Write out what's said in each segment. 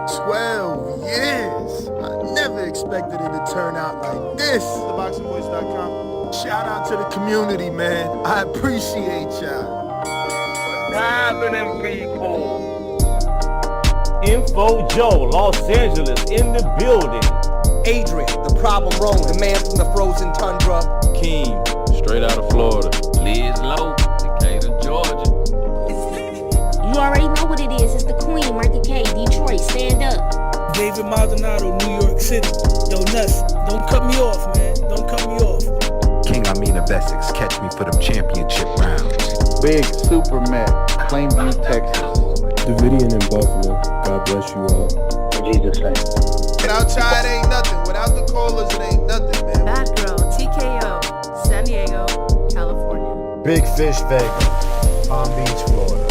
12 years. I never expected it to turn out like this. TheBoxingVoice.com. Shout out to the community, man. I appreciate y'all. What's happening, people? Info Joe, Los Angeles, in the building. Adrian, the problem wrong, the man from the frozen tundra. Keem, straight out of Florida. Liz Lowe, Decatur, Georgia. You already know what it is. It's the Queen, Martha K, Detroit, stand up. David Maldonado, New York City. Yo, Nuss, don't cut me off, man. Don't cut me off. King Amin of Essex, catch me for them championship rounds. Big Super Mac, Plainview, Texas. Davidian in Buffalo. God bless you all. In Jesus' name. Without Chai, it ain't nothing. Without the callers, it ain't nothing, man. Bad Girl, TKO, San Diego, California. Big Fish, Vegas, Palm Beach, Florida.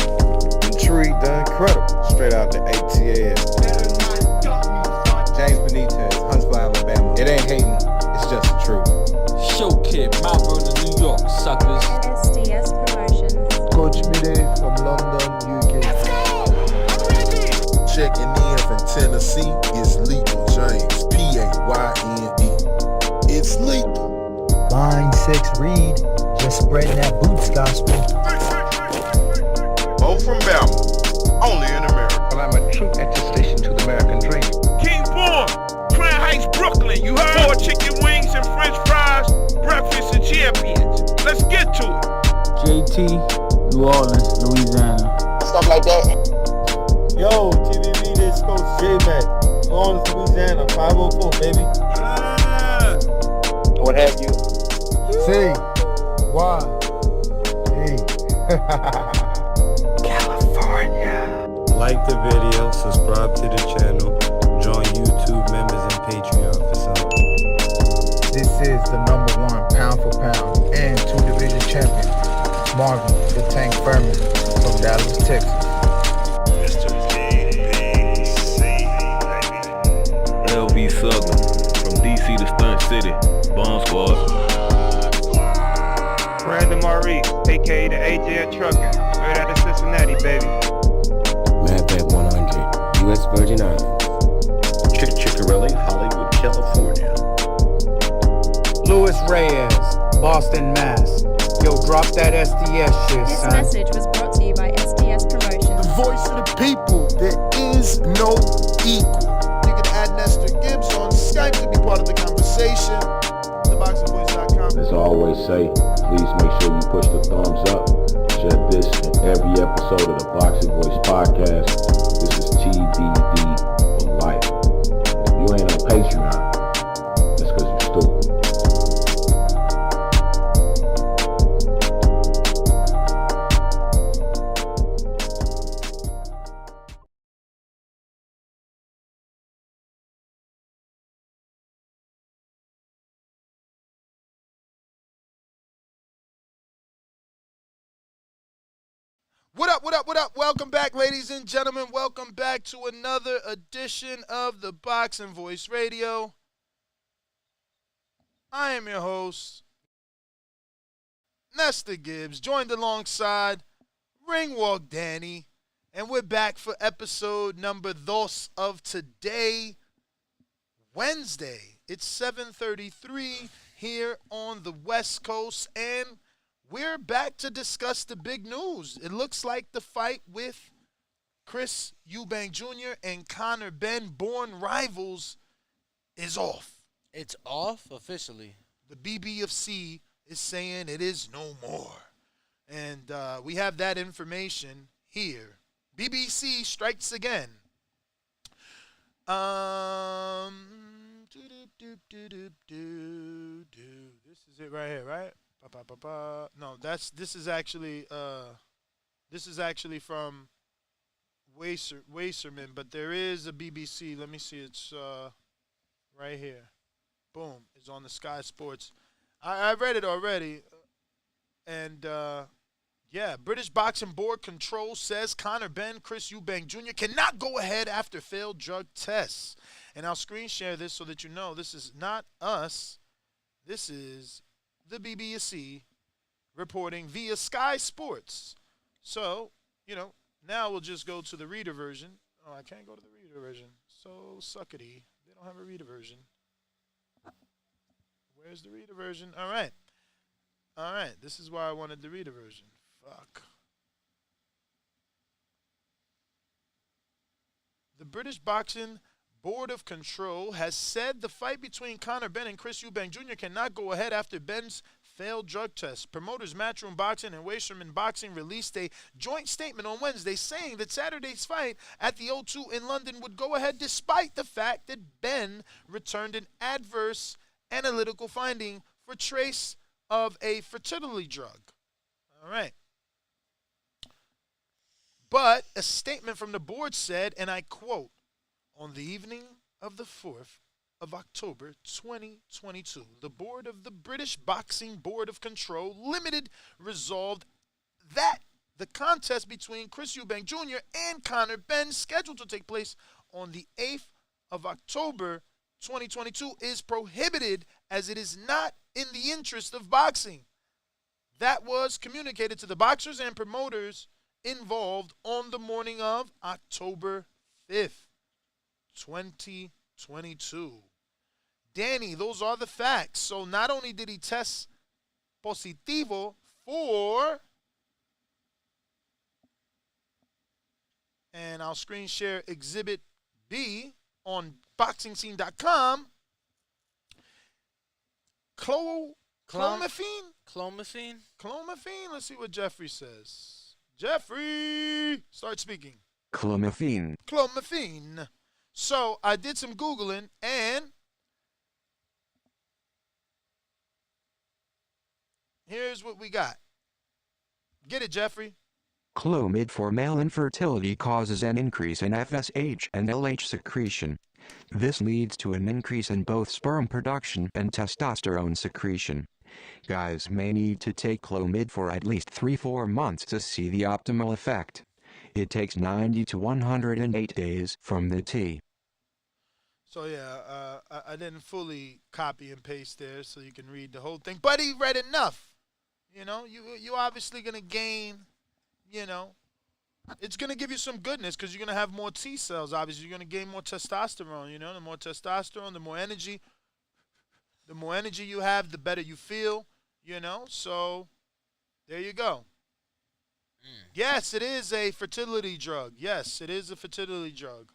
Detroit, the Incredible, straight out the ATL. James Benitez, Huntsville, Alabama. It ain't hating, it's just the truth. Show Kid, Mount Vernon, New York, suckers. SDS Promotions. Coach Mide from London, UK. Checking in from Tennessee, it's Lethal James, P-A-Y-N-E. It's lethal. Line 6 Reed, just spreading that boots gospel. Bo from Bama, only in America. Well, I'm a true attestation to the American dream. King Born, Crown Heights, Brooklyn. You heard? 4 chicken wings and French fries, breakfast and champions. Let's get to it. JT, New Orleans, Louisiana. Stuff like that. Yo, TVV, this Coach J-Mac. New Orleans, Louisiana, 504, baby. What have you? C. Y. E. California. Like the video, subscribe to the channel, join YouTube members and Patreon for some. This is the #1 pound for pound and 2 division champion, Marvin the Tank Furman from Dallas, Texas. LV Southern, from DC to Stunt City, Bomb Squad. Brandon Maurice, a.k.a. the AJ Trucking, straight out of Cincinnati, baby. Madbat 100, U.S. Virgin Islands. Chick Chickarelli, Hollywood, California. Louis Reyes, Boston, Mass. Yo, drop that SDS shit, This son. message was brought to you by SDS Promotions. The voice of the people, there is no equal. You can add Nestor Gibbs on Skype to be part of the conversation. TheBoxingVoice.com. As I always say, please make sure you push the thumbs up. Share this in every episode of the Boxing Voice podcast. This is TBD for life. If you ain't on Patreon, that's because you're stupid. What up, what up, what up? Welcome back, ladies and gentlemen. Welcome back to another edition of the Boxing Voice Radio. I am your host, Nestor Gibbs, joined alongside Ringwalk Danny, and we're back for episode number 2 of today, Wednesday. It's 7:33 here on the West Coast, and we're back to discuss the big news. It looks like the fight with Chris Eubank Jr. and Conor Benn, born rivals, is off. It's off officially. The BBFC is saying it is no more. And we have that information here. BBC strikes again. This is it right here, right? No, this is actually from Wasserman, but there is a BBC. Let me see. It's right here. Boom. It's on the Sky Sports. I read it already, and yeah, British Boxing Board control says Conor Benn, Chris Eubank Jr. cannot go ahead after failed drug tests. And I'll screen share this so that you know this is not us. This is the BBC reporting via Sky Sports. So, you know, now we'll just go to the reader version. Oh, I can't go to the reader version. So suckety. They don't have a reader version. Where's the reader version? All right. All right. This is why I wanted the reader version. Fuck. The British Boxing Board of Control has said the fight between Conor Benn and Chris Eubank Jr. cannot go ahead after Benn's failed drug test. Promoters Matchroom Boxing and Wasserman Boxing released a joint statement on Wednesday saying that Saturday's fight at the O2 in London would go ahead despite the fact that Benn returned an adverse analytical finding for trace of a fertility drug. All right. But a statement from the board said, and I quote, on the evening of the 4th of October 2022, the board of the British Boxing Board of Control Limited resolved that the contest between Chris Eubank Jr. and Conor Benn, scheduled to take place on the 8th of October 2022, is prohibited as it is not in the interest of boxing. That was communicated to the boxers and promoters involved on the morning of October 5th, 2022. Danny, those are the facts. So not only did he test positivo for, and I'll screen share Exhibit B on BoxingScene.com, Clomifene? Clomifene? Clomifene? Let's see what Jeffrey says. Jeffrey, start speaking. Clomifene. Clomifene. So I did some Googling, and here's what we got. Get it, Jeffrey? Clomid for male infertility causes an increase in FSH and LH secretion. This leads to an increase in both sperm production and testosterone secretion. Guys may need to take Clomid for at least 3-4 months to see the optimal effect. It takes 90 to 108 days from the T. So yeah, I didn't fully copy and paste there so you can read the whole thing, but he read enough. You know, you obviously gonna gain, you know, it's gonna give you some goodness because you're gonna have more T cells. Obviously, you're gonna gain more testosterone. You know, the more testosterone, the more energy. The more energy you have, the better you feel. You know, so there you go. Yes, it is a fertility drug. Yes, it is a fertility drug.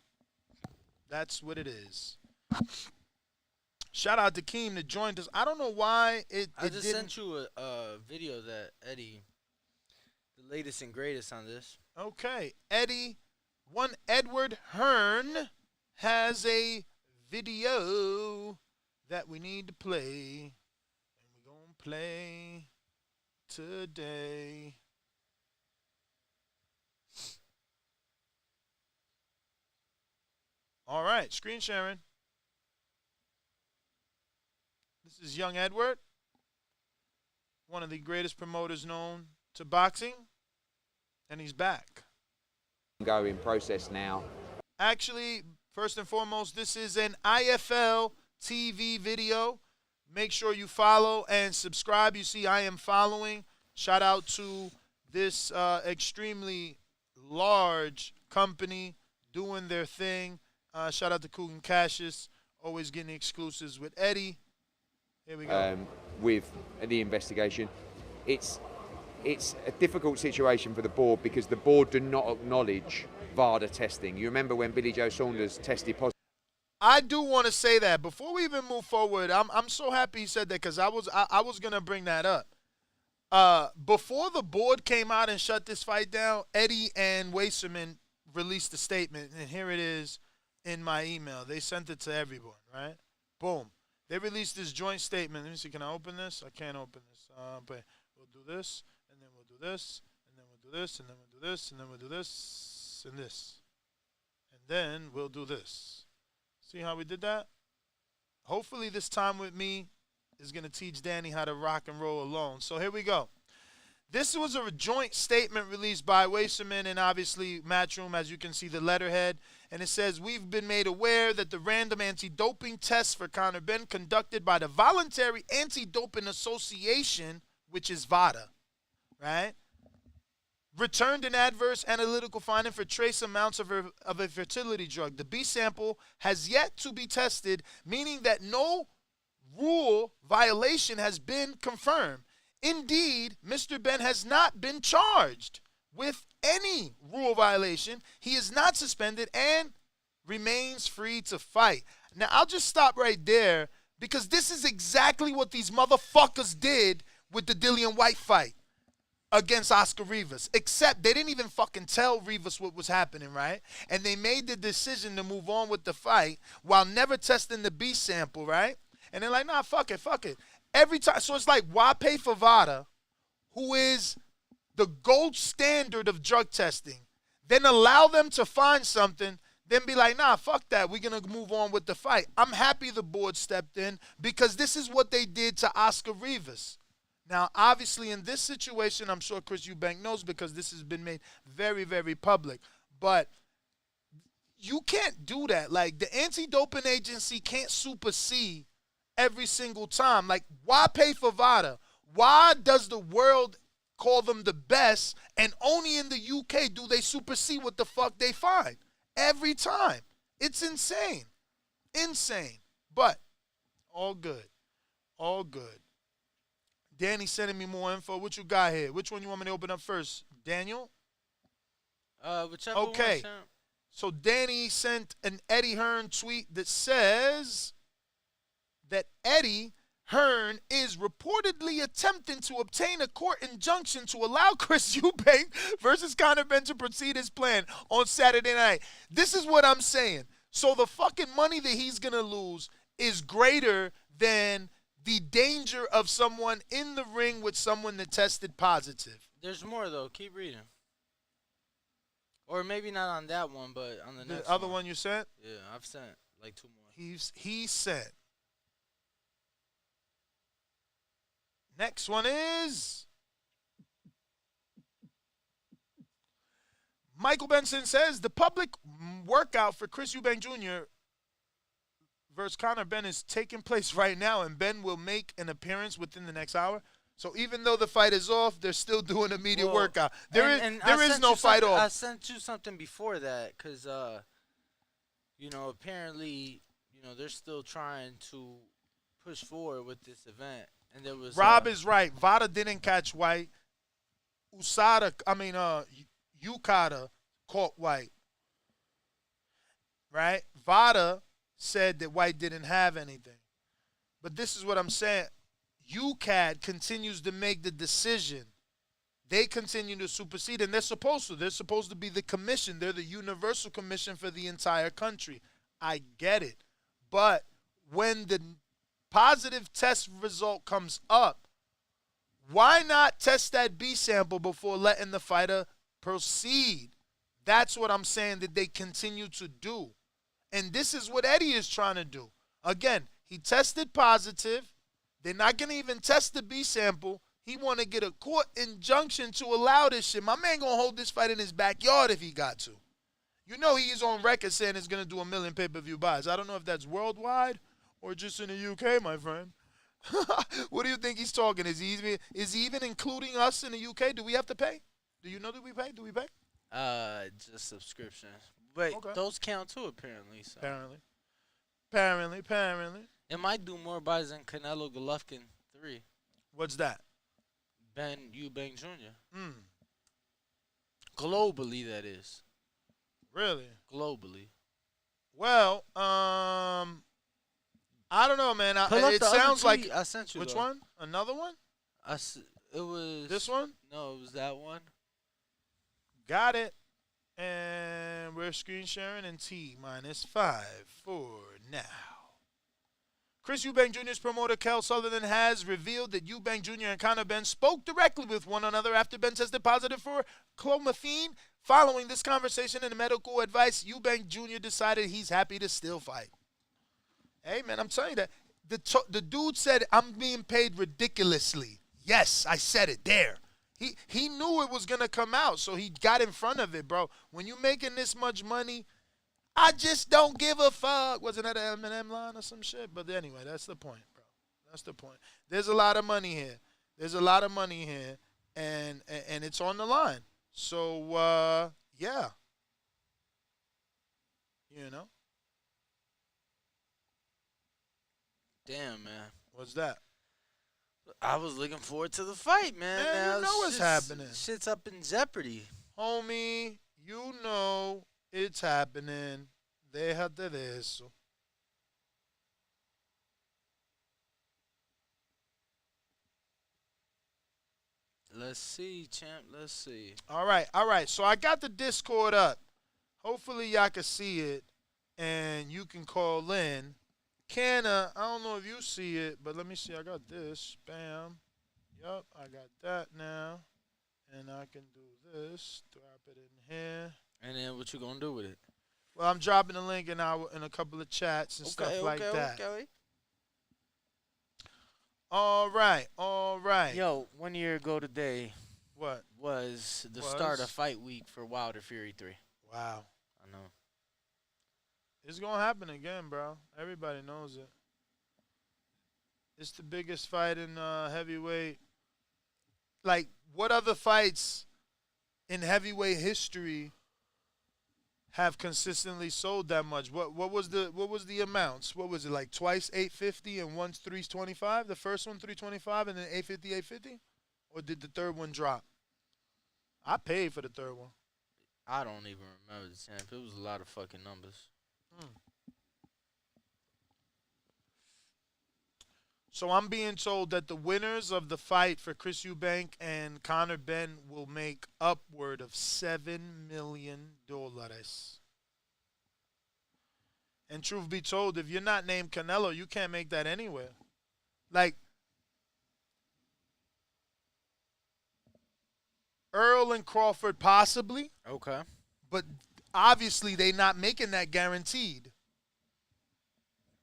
That's what it is. Shout out to Keem that joined us. I don't know why I just sent you a video that Eddie, the latest and greatest on this. Okay, one Edward Hearn has a video that we need to play, and we're gonna play today. All right, screen sharing. This is young Edward, one of the greatest promoters known to boxing, and he's back. Ongoing process now. Actually, first and foremost, this is an IFL TV video. Make sure you follow and subscribe. You see, I am following. Shout out to this extremely large company doing their thing. Shout out to Coogan Cassius, always getting exclusives with Eddie. Here we go. With the investigation, it's a difficult situation for the board because the board do not acknowledge VADA testing. You remember when Billy Joe Saunders tested positive? I do want to say that before we even move forward. I'm so happy he said that because I was gonna bring that up. Before the board came out and shut this fight down, Eddie and Wasserman released a statement, and here it is in my email. They sent it to everyone, right? Boom. They released this joint statement. Let me see. Can I open this? I can't open this. But we'll do this, and then we'll do this, and then we'll do this, and then we'll do this, and then we'll do this, and this, and then we'll do this. See how we did that? Hopefully this time with me is going to teach Danny how to rock and roll alone. So here we go. This was a joint statement released by Wasserman and obviously Matchroom, as you can see the letterhead. And it says, we've been made aware that the random anti-doping tests for Conor Benn conducted by the Voluntary Anti-Doping Association, which is VADA, right, returned an adverse analytical finding for trace amounts of a fertility drug. The B sample has yet to be tested, meaning that no rule violation has been confirmed. Indeed, Mr. Benn has not been charged with any rule violation. He is not suspended and remains free to fight. Now, I'll just stop right there because this is exactly what these motherfuckers did with the Dillian White fight against Oscar Rivas, except they didn't even fucking tell Rivas what was happening, right? And they made the decision to move on with the fight while never testing the B sample, right? And they're like, nah, fuck it. Every time, so it's like, why pay for VADA, who is the gold standard of drug testing, then allow them to find something, then be like, nah, fuck that, we're going to move on with the fight. I'm happy the board stepped in because this is what they did to Oscar Rivas. Now, obviously, in this situation, I'm sure Chris Eubank knows because this has been made very, very public. But you can't do that. Like, the anti-doping agency can't supersede every single time. Like, why pay for VADA? Why does the world call them the best and only in the UK do they supersede what the fuck they find? Every time. It's insane. Insane. But all good. All good. Danny's sending me more info. What you got here? Which one you want me to open up first? Daniel? Whichever okay. one. So Danny sent an Eddie Hearn tweet that says that Eddie Hearn is reportedly attempting to obtain a court injunction to allow Chris Eubank versus Conor Benn to proceed as planned on Saturday night. This is what I'm saying. So the fucking money that he's going to lose is greater than the danger of someone in the ring with someone that tested positive. There's more, though. Keep reading. Or maybe not on that one, but on the next one. The other one you sent? Yeah, I've sent like 2 more. He sent. Next one is Michael Benson says the public workout for Chris Eubank Jr. versus Conor Benn is taking place right now, and Benn will make an appearance within the next hour. So even though the fight is off, they're still doing a media workout. There is no fight off. I sent you something before that because, apparently, they're still trying to push forward with this event. And there was Rob is right. VADA didn't catch White. Ukada caught White. Right? VADA said that White didn't have anything. But this is what I'm saying. UCAD continues to make the decision. They continue to supersede, and they're supposed to. They're supposed to be the commission. They're the universal commission for the entire country. I get it. But when the positive test result comes up, why not test that B sample before letting the fighter proceed? That's what I'm saying that they continue to do. And this is what Eddie is trying to do. Again, he tested positive. They're not going to even test the B sample. He want to get a court injunction to allow this shit. My man going to hold this fight in his backyard if he got to. You know he is on record saying he's going to do 1 million pay-per-view buys. I don't know if that's worldwide or just in the UK, my friend. What do you think he's talking? Is he even including us in the UK? Do we have to pay? Do you know that we pay? Do we pay? Just subscription. But those count too, apparently. So. Apparently. It might do more buys than Canelo Golovkin 3. What's that? Ben Eubank Jr. Globally, that is. Really? Globally. Well, I don't know, man. It sounds like I sent you. Which one? Another one? It was this one? No, it was that one. Got it. And we're screen sharing in T-5 for now. Chris Eubank Jr.'s promoter, Kel Sutherland, has revealed that Eubank Jr. and Conor Benn spoke directly with one another after Benn tested positive for Clomifene. Following this conversation and medical advice, Eubank Jr. decided he's happy to still fight. Hey, man, I'm telling you that. The dude said, I'm being paid ridiculously. Yes, I said it there. He knew it was going to come out, so he got in front of it, bro. When you're making this much money, I just don't give a fuck. Wasn't that an Eminem line or some shit? But anyway, that's the point, bro. That's the point. There's a lot of money here. And it's on the line. So, yeah. You know? Damn, man. What's that? I was looking forward to the fight, man. Man, now you know what's happening. Shit's up in jeopardy. Homie, you know it's happening. Déjate de eso. Let's see, champ. Let's see. All right. So I got the Discord up. Hopefully y'all can see it and you can call in. Canna, I don't know if you see it, but let me see. I got this. Bam. Yup, I got that now. And I can do this. Drop it in here. And then what you gonna do with it? Well, I'm dropping the link in a couple of chats and stuff like that. Okay. All right. Yo, 1 year ago today. What? Was the start of fight week for Wilder Fury 3. Wow. I know. It's going to happen again, bro. Everybody knows it. It's the biggest fight in heavyweight. Like, what other fights in heavyweight history have consistently sold that much? What was the amounts? What was it, like twice 850 and once 325? The first one 325 and then 850? Or did the third one drop? I paid for the third one. I don't even remember the champ. It was a lot of fucking numbers. So I'm being told that the winners of the fight for Chris Eubank and Conor Benn will make upward of $7 million. And truth be told, if you're not named Canelo, you can't make that anywhere. Like, Earl and Crawford possibly. Okay. But obviously they not making that guaranteed.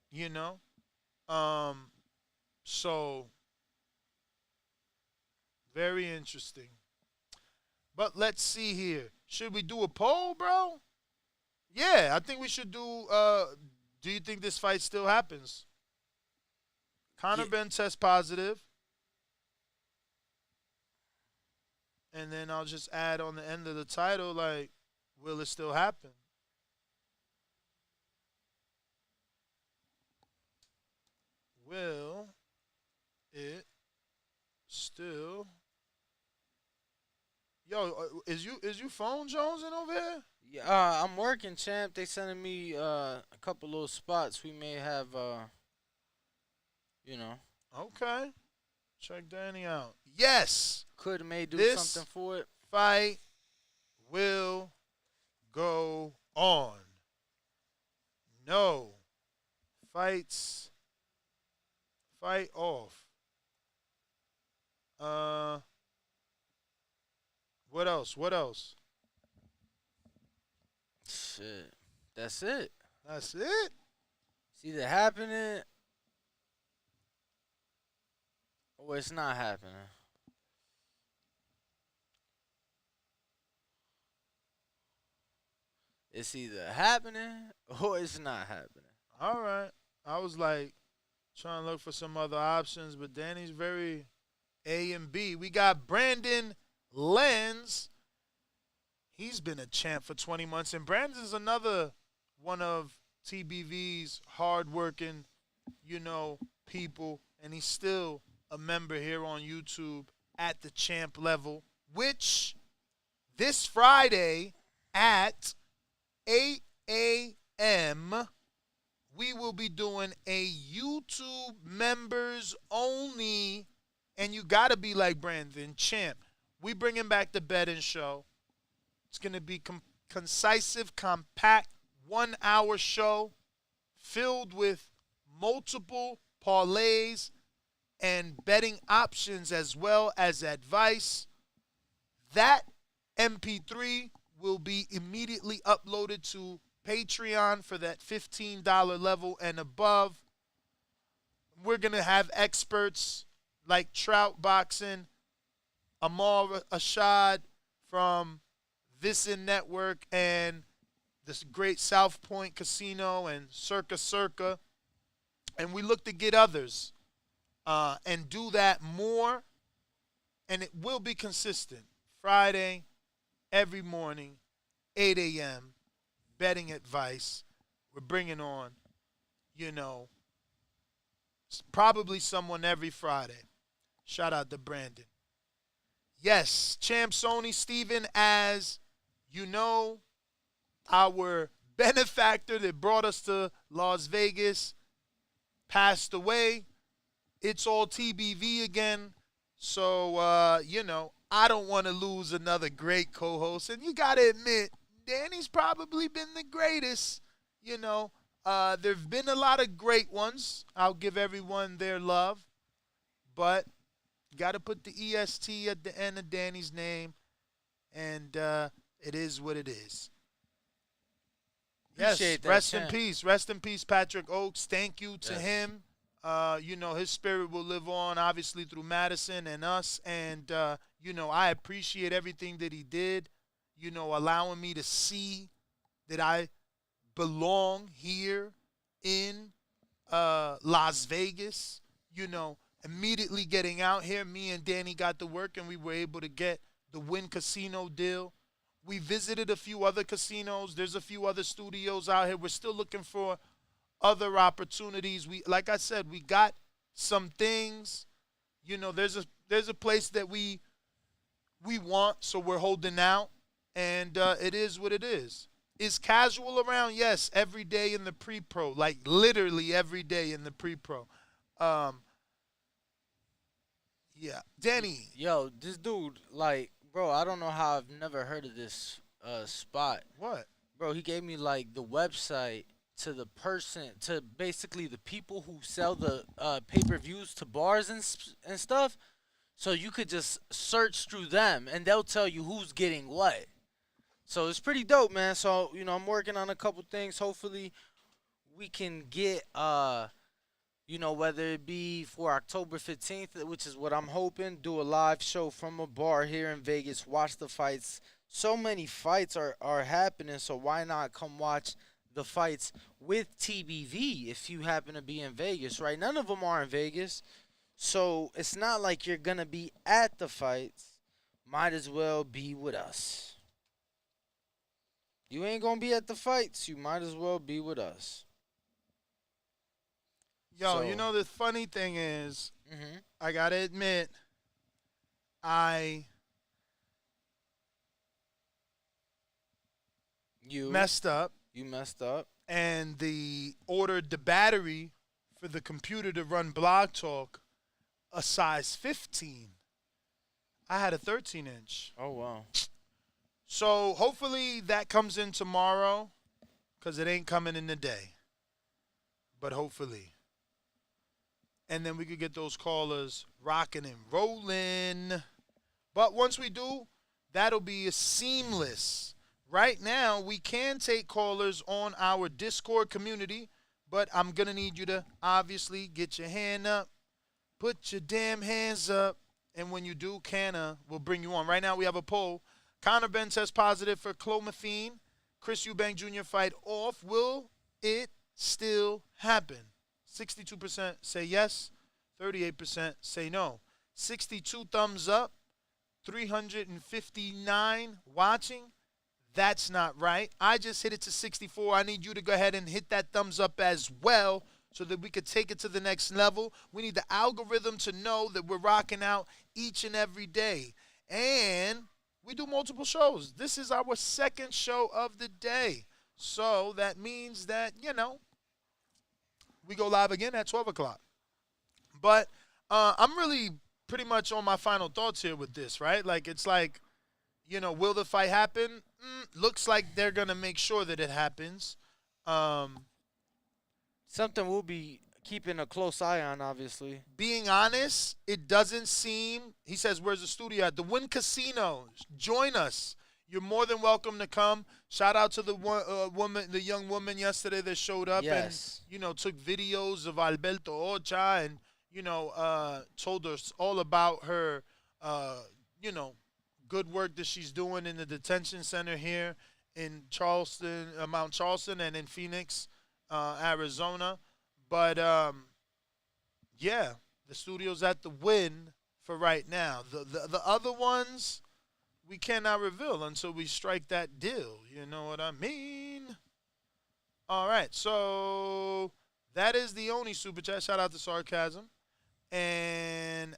You know? So, very interesting. But let's see here. Should we do a poll, bro? Yeah, I think we should do you think this fight still happens? Conor Benn test positive. And then I'll just add on the end of the title, like, will it still happen? Will it still? Yo, is you phone jonesing over here? Yeah, I'm working, champ. They sending me a couple little spots. We may have, Okay. Check Danny out. Yes. May do this something for it. Fight will go on. No. Fight off. What else? Shit. That's it. It's either happening or it's not happening. It's either happening or it's not happening. All right. I was like trying to look for some other options, but Danny's very A and B. We got Brandon Lenz. He's been a champ for 20 months, and Brandon's another one of TBV's hardworking, people, and he's still a member here on YouTube at the champ level, which this Friday at 8 a.m., we will be doing a YouTube members only, and you got to be like Brandon, champ. We bringing back the betting show. It's going to be concisive, compact, 1 hour show filled with multiple parlays and betting options as well as advice. That MP3 will be immediately uploaded to Patreon for that $15 level and above. We're going to have experts like Trout Boxing, Amar Ashad from Visin Network, and this great South Point Casino and Circa. And we look to get others and do that more. And it will be consistent. Friday, every morning, 8 a.m., betting advice. We're bringing on, probably someone every Friday. Shout out to Brandon. Yes, Champ Sony Steven, as you know, our benefactor that brought us to Las Vegas, passed away. It's all TBV again. So, I don't want to lose another great co-host. And you got to admit, Danny's probably been the greatest. There have been a lot of great ones. I'll give everyone their love. But got to put the EST at the end of Danny's name. And it is what it is. Appreciate yes, that, rest champ. in peace. Rest in peace, Patrick Oakes. Thank you to him. His spirit will live on, obviously, through Madison and us. And, I appreciate everything that he did, allowing me to see that I belong here in Las Vegas. Immediately getting out here, me and Danny got to work, and we were able to get the Wynn Casino deal. We visited a few other casinos. There's a few other studios out here. We're still looking for other opportunities. Like I said, we got some things. There's a place that we want, so we're holding out, and it is what it is. Is casual around? Yes, every day in the pre-pro, like literally every day in the pre-pro. Yeah, Danny. Yo, this dude, bro, I don't know how I've never heard of this spot. What? Bro, he gave me the website to the person, to basically the people who sell the pay-per-views to bars and stuff. So you could just search through them, and they'll tell you who's getting what. So it's pretty dope, man. So, I'm working on a couple things. Hopefully we can get, whether it be for October 15th, which is what I'm hoping, do a live show from a bar here in Vegas, watch the fights. So many fights are happening, so why not come watch the fights with TBV if you happen to be in Vegas, right? None of them are in Vegas, so it's not like you're going to be at the fights. Might as well be with us. You ain't going to be at the fights. You might as well be with us. Yo, the funny thing is, I got to admit, You messed up. You messed up. And ordered the battery for the computer to run Blog Talk a size 15. I had a 13-inch. Oh, wow. So hopefully that comes in tomorrow, because it ain't coming in today. But hopefully. And then we could get those callers rocking and rolling. But once we do, that'll be a seamless. Right now, we can take callers on our Discord community, but I'm going to need you to obviously get your hand up. Put your damn hands up. And when you do, Canna will bring you on. Right now, we have a poll. Conor Benn says positive for Clomifene. Chris Eubank Jr. fight off. Will it still happen? 62% say yes. 38% say no. 62 thumbs up. 359 watching. That's not right. I just hit it to 64. I need you to go ahead and hit that thumbs up as well so that we could take it to the next level. We need the algorithm to know that we're rocking out each and every day. And we do multiple shows. This is our second show of the day. So that means that, we go live again at 12 o'clock. But I'm really pretty much on my final thoughts here with this, right? Will the fight happen? Looks like they're going to make sure that it happens. Something we'll be keeping a close eye on, obviously. Being honest, it doesn't seem. He says, where's the studio at? The Wynn Casino. Join us. You're more than welcome to come. Shout out to the the young woman yesterday that showed up and took videos of Alberto Ocha and told us all about her good work that she's doing in the detention center here in Charleston, Mount Charleston, and in Phoenix, Arizona. But the studio's at the Wynn for right now. The other ones, we cannot reveal until we strike that deal. You know what I mean? All right, so that is the only super chat. Shout out to Sarcasm. And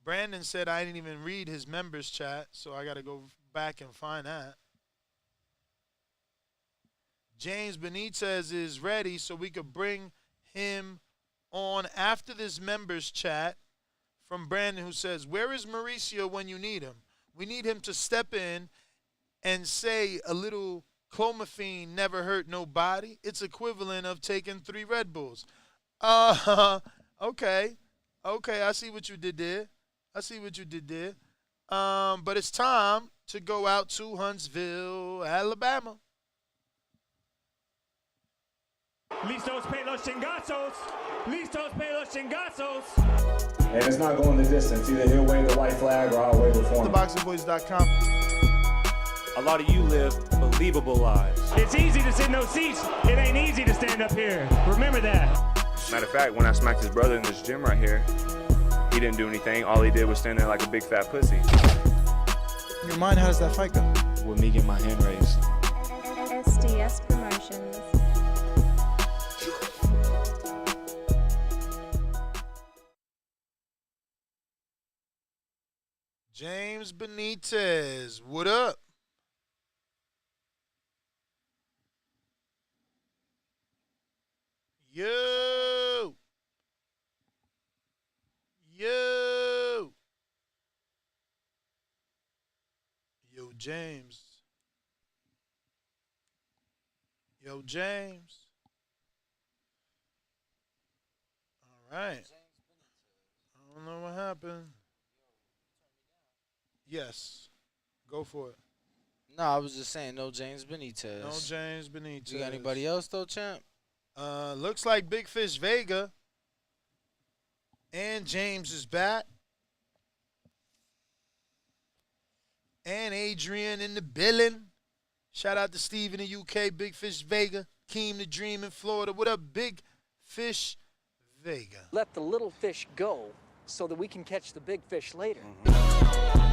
Brandon said I didn't even read his members chat, so I got to go back and find that. James Benitez is ready, so we could bring him on after this members chat from Brandon, who says, where is Mauricio when you need him? We need him to step in and say a little Clomifene never hurt nobody. It's equivalent of taking 3 Red Bulls. Okay. Okay, I see what you did there. But it's time to go out to Huntsville, Alabama. Listos pe los chingazos. Listos pe los chingazos. And it's not going the distance. Either he'll wave the white flag or I'll wave it for him. TheBoxingVoice.com. A lot of you live believable lives. It's easy to sit in those seats. It ain't easy to stand up here. Remember that. Matter of fact, when I smacked his brother in this gym right here, he didn't do anything. All he did was stand there like a big fat pussy. In your mind, how does that fight go? With me getting my hand raised. SDS Promotions. James Benitez, what up? Yo. Yo, James. All right. I don't know what happened. Yes. Go for it. No, I was just saying no James Benitez. No James Benitez. You got anybody else though, champ? Looks like Big Fish Vega and James is back. And Adrian in the building. Shout out to Steve in the UK, Big Fish Vega, Keem the Dream in Florida. What up, Big Fish Vega? Let the little fish go so that we can catch the big fish later.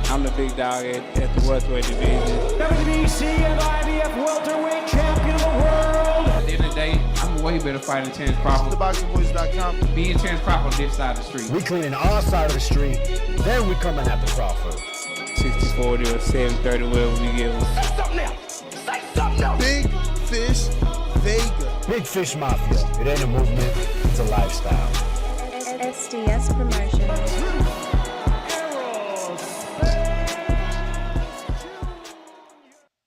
I'm the big dog at the welterweight division. WBC and IBF welterweight champion of the world. At the end of the day, I'm a way better fighter than Terrence Crawford. TheBoxingVoice.com. Me and Terrence Crawford on this side of the street. We cleaning our side of the street, then we coming after Crawford. 60-40 or 70-30, whatever we get. Say something else. Say something else. Big Fish Vega. Big Fish Mafia. It ain't a movement, it's a lifestyle. SDS Promotions.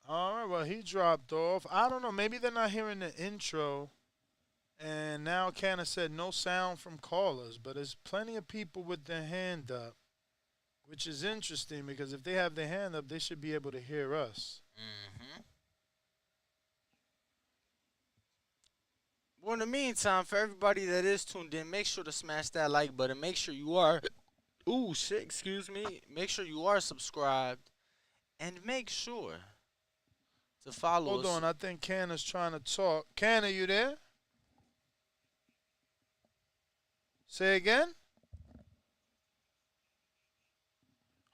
All right, well, he dropped off. I don't know. Maybe they're not hearing the intro. And now Canna said no sound from callers. But there's plenty of people with their hand up, which is interesting because if they have their hand up, they should be able to hear us. Mm-hmm. Well, in the meantime, for everybody that is tuned in, make sure to smash that like button. Make sure you are, make sure you are subscribed. And make sure to follow us. Hold on, I think Canna's trying to talk. Canna, you there? Say again?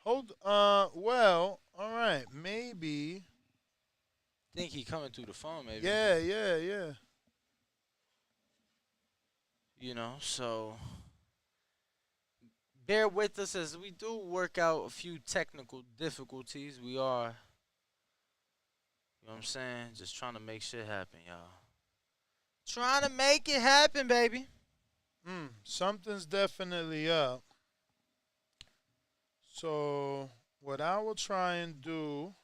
Well, all right, maybe. Think he coming through the phone, maybe. Yeah. You know, so bear with us as we do work out a few technical difficulties. We are, you know what I'm saying, just trying to make shit happen, y'all. Trying to make it happen, baby. Something's definitely up. So what I will try and do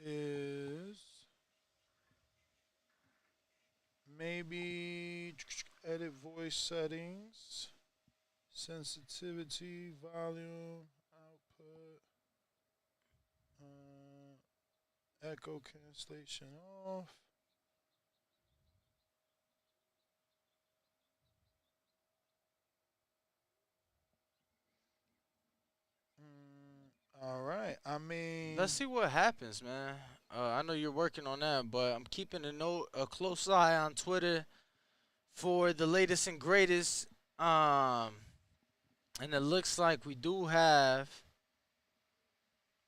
is maybe edit voice settings, sensitivity, volume, output, echo cancellation off. All right. I mean, let's see what happens, man. I know you're working on that, but I'm keeping a close eye on Twitter for the latest and greatest. And it looks like we do have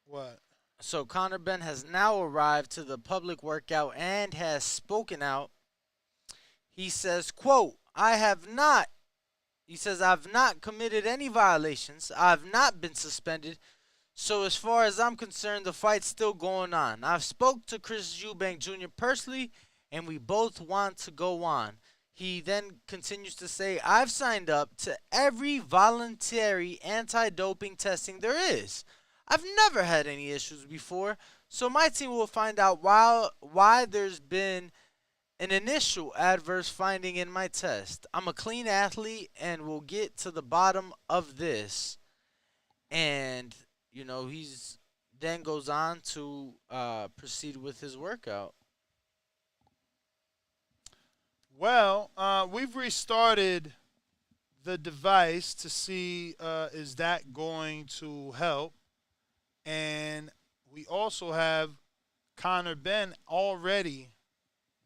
What? So Conor Benn has now arrived to the public workout and has spoken out. He says, quote, he says, I've not committed any violations. I've not been suspended. So as far as I'm concerned, the fight's still going on. I've spoke to Chris Eubank Jr. personally, and we both want to go on. He then continues to say, I've signed up to every voluntary anti-doping testing there is. I've never had any issues before, so my team will find out why there's been an initial adverse finding in my test. I'm a clean athlete and will get to the bottom of this. And, you know, he's then goes on to proceed with his workout. Well, we've restarted the device to see is that going to help. And we also have Conor Benn already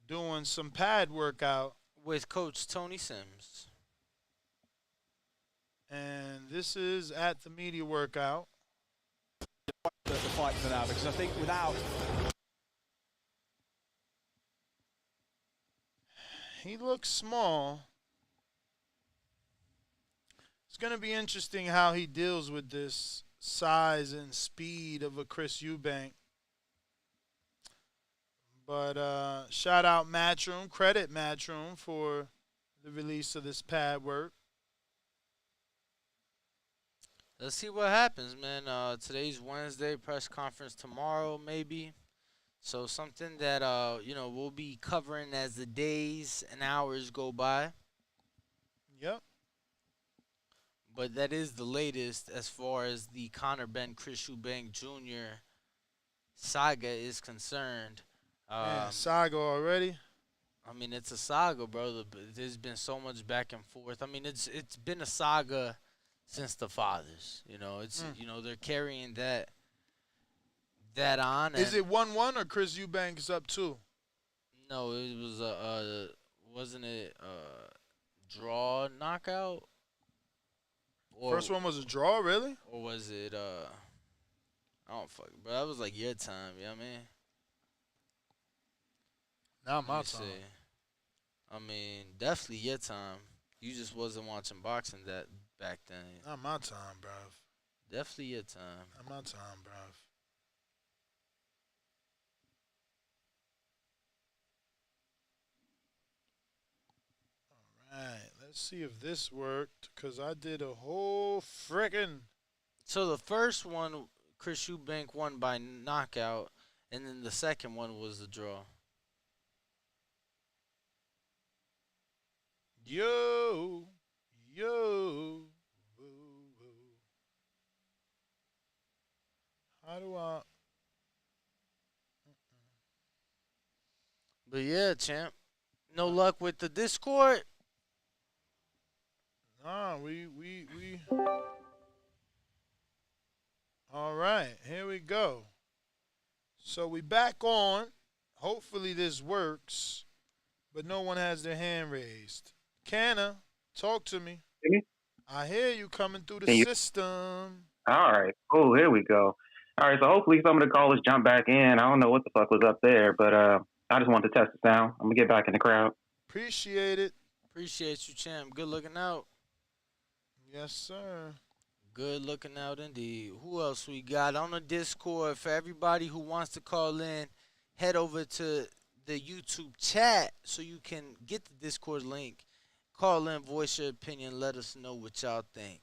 doing some pad workout with Coach Tony Sims. And this is at the media workout. The fight for now, because I think without... He looks small. It's going to be interesting how he deals with this size and speed of a Chris Eubank. But shout out Matchroom, credit Matchroom for the release of this pad work. Let's see what happens, man. Today's Wednesday, press conference tomorrow, maybe. So something that you know, we'll be covering as the days and hours go by. Yep. But that is the latest as far as the Conor Benn, Chris Eubank Jr. saga is concerned. Saga already? I mean, it's a saga, bro. There's been so much back and forth. I mean, it's been a saga since the fathers. You know, it's you know, they're carrying that on. Is it 1-1 or Chris Eubank is up 2? No, it was wasn't it draw knockout? Or, first one was a draw, really? Or was it I don't fuck, bro. That was like your time, you know what I mean? Not my time. I mean, definitely your time. You just wasn't watching boxing that back then. Not my time, bruv. Definitely your time. Not my time, bruv. All right, let's see if this worked, because I did a whole frickin'... So the first one, Chris Eubank won by knockout, and then the second one was the draw. Yo. How do I... But yeah, champ. No luck with the Discord? Nah, we... All right, here we go. So we back on. Hopefully this works, but no one has their hand raised. Canna, talk to me. I hear you coming through the system. All right, cool. Here we go. All right, so hopefully some of the callers jump back in. I don't know what the fuck was up there, but I just wanted to test the sound. I'm gonna get back in the crowd. Appreciate it. Appreciate you, champ. Good looking out. Yes, sir. Good looking out indeed. Who else we got on the Discord? For everybody who wants to call in, head over to the YouTube chat so you can get the Discord link. Call in, voice your opinion, let us know what y'all think.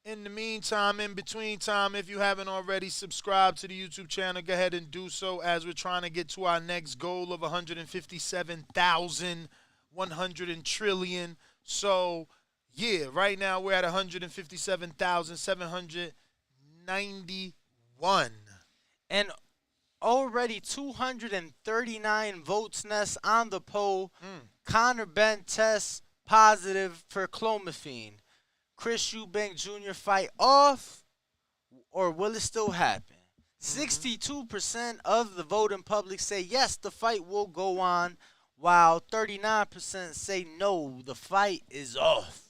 In the meantime, in between time, if you haven't already subscribed to the YouTube channel, go ahead and do so, as we're trying to get to our next goal of 157,000, 100 trillion. So, yeah, right now we're at 157,791. And already 239 votes nest on the poll. Conor Benn tests positive for Clomifene. Chris Eubank Jr. fight off, or will it still happen? 62% of the voting public say yes, the fight will go on, while 39% say no, the fight is off.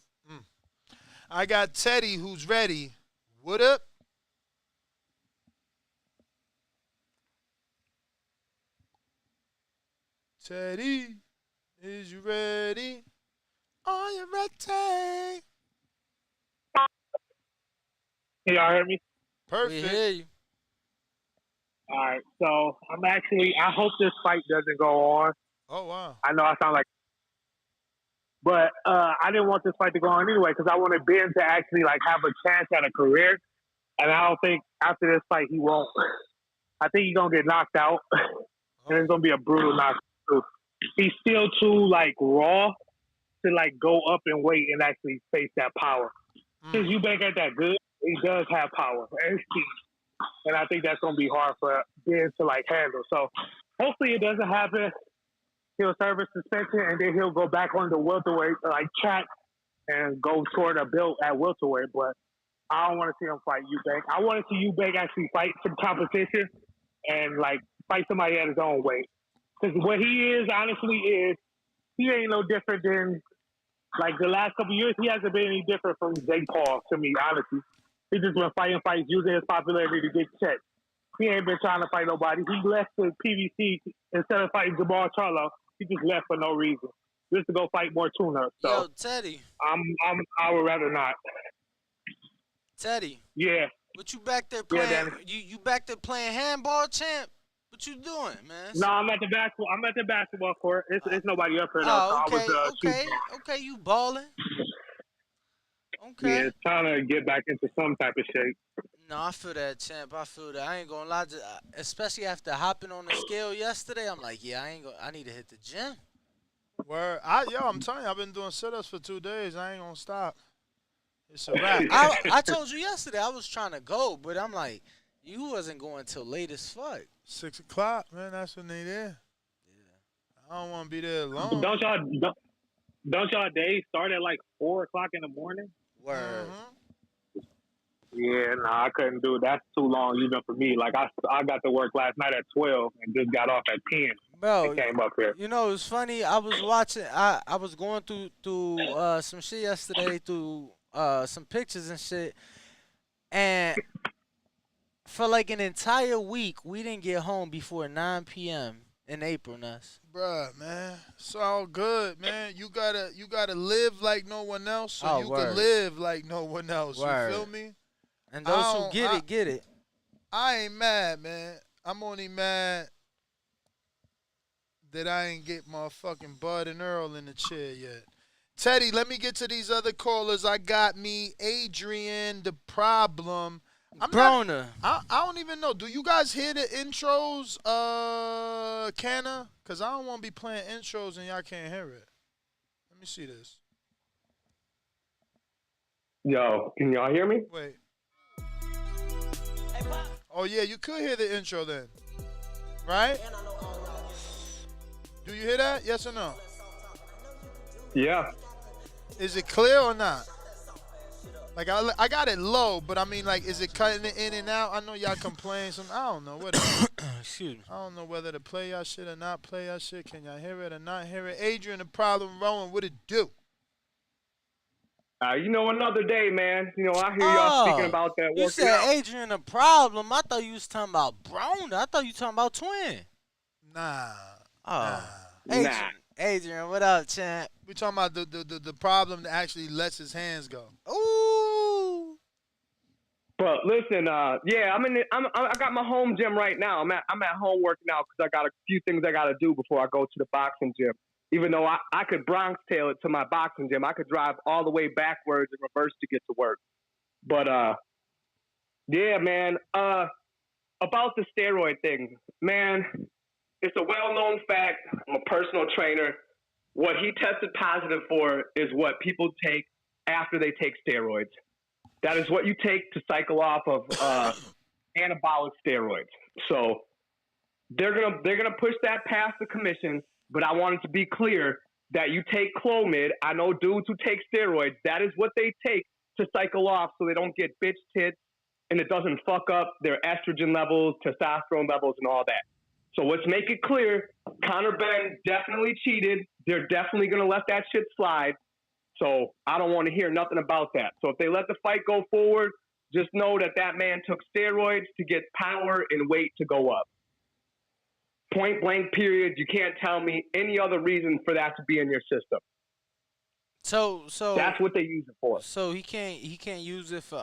I got Teddy who's ready. What up? Teddy, is you ready? Are you ready? Can y'all hear me? Perfect. We hear you. All right. So I hope this fight doesn't go on. Oh, wow. I know I sound like, but I didn't want this fight to go on anyway because I wanted Ben to actually like have a chance at a career, and I don't think after this fight he won't. I think he's gonna get knocked out, and it's gonna be a brutal knockout. He's still too like raw to like go up in weight and actually face that power. Since Eubank ain't that good, he does have power and speed, and I think that's gonna be hard for Ben to like handle. So hopefully it doesn't happen. He'll serve a suspension, and then he'll go back on the welterweight like track and go toward a belt at welterweight. But I don't want to see him fight Eubank. I want to see Eubank actually fight some competition and like fight somebody at his own weight. Because what he is, honestly, is he ain't no different than like the last couple of years. He hasn't been any different from Jake Paul to me, honestly. He's just been fighting fights, using his popularity to get checked. He ain't been trying to fight nobody. He left the PBC instead of fighting Jamal Charlo. He just left for no reason, just to go fight more tuna. So Yo, Teddy. I would rather not. Teddy. Yeah. What you back there playing? Danny. You back there playing handball, champ? What you doing, man? No, I'm at the basketball court. It's nobody up here though. Oh, okay, so I was, okay, you balling. Okay. Yeah, trying to get back into some type of shape. No, I feel that, champ. I feel that. I ain't gonna lie, especially after hopping on the scale yesterday. I'm like, yeah, I need to hit the gym. Word. I'm telling you, I've been doing sit-ups for 2 days. I ain't gonna stop. It's a wrap. I told you yesterday I was trying to go, but I'm like, you wasn't going till late as fuck. 6 o'clock, man. That's when they there. Yeah. I don't want to be there alone. Don't y'all days start at like 4 o'clock in the morning? Word. Yeah, nah, I couldn't do it. That's too long even for me. Like I got to work last night at 12 and just got off at 10. Bro, and came up here. You know, it's funny. I was watching. I was going through some shit yesterday, through some pictures and shit, and for like an entire week, we didn't get home before 9 p.m. in April, Nuss. Bruh, man, it's all good, man. You gotta live like no one else, so you can live like no one else. Word. You feel me? And those who get it. I ain't mad, man. I'm only mad that I ain't get motherfucking Bud and Earl in the chair yet. Teddy, let me get to these other callers. I got me Adrian, the problem. Brona. I don't even know. Do you guys hear the intros, Canna? Because I don't want to be playing intros and y'all can't hear it. Let me see this. Yo, can y'all hear me? Wait. Oh, yeah, you could hear the intro then. Right? Do you hear that? Yes or no? Yeah. Is it clear or not? Like, I got it low, but I mean, like, is it cutting it in and out? I know y'all complain. I don't know. Excuse me. I don't know whether to play y'all shit or not play y'all shit. Can y'all hear it or not hear it? Adrian, the problem, Rowan, what it do? You know, another day, man. You know, I hear y'all speaking about that working You said out. Adrian, the problem. I thought you was talking about Brona. I thought you talking about Twin. Nah. Oh. Nah. Adrian, what up, champ? We talking about the problem that actually lets his hands go. Ooh. But listen, I got my home gym right now. I'm at home working out because I got a few things I got to do before I go to the boxing gym. Even though I could Bronx tail it to my boxing gym, I could drive all the way backwards and reverse to get to work. But yeah, man. About the steroid thing, man. It's a well-known fact. I'm a personal trainer. What he tested positive for is what people take after they take steroids. That is what you take to cycle off of anabolic steroids. So they're gonna push that past the commission. But I wanted to be clear that you take Clomid. I know dudes who take steroids. That is what they take to cycle off so they don't get bitch tits and it doesn't fuck up their estrogen levels, testosterone levels, and all that. So let's make it clear. Conor Benn definitely cheated. They're definitely going to let that shit slide. So I don't want to hear nothing about that. So if they let the fight go forward, just know that man took steroids to get power and weight to go up. Point blank, period. You can't tell me any other reason for that to be in your system. So that's what they use it for. So he can't use it for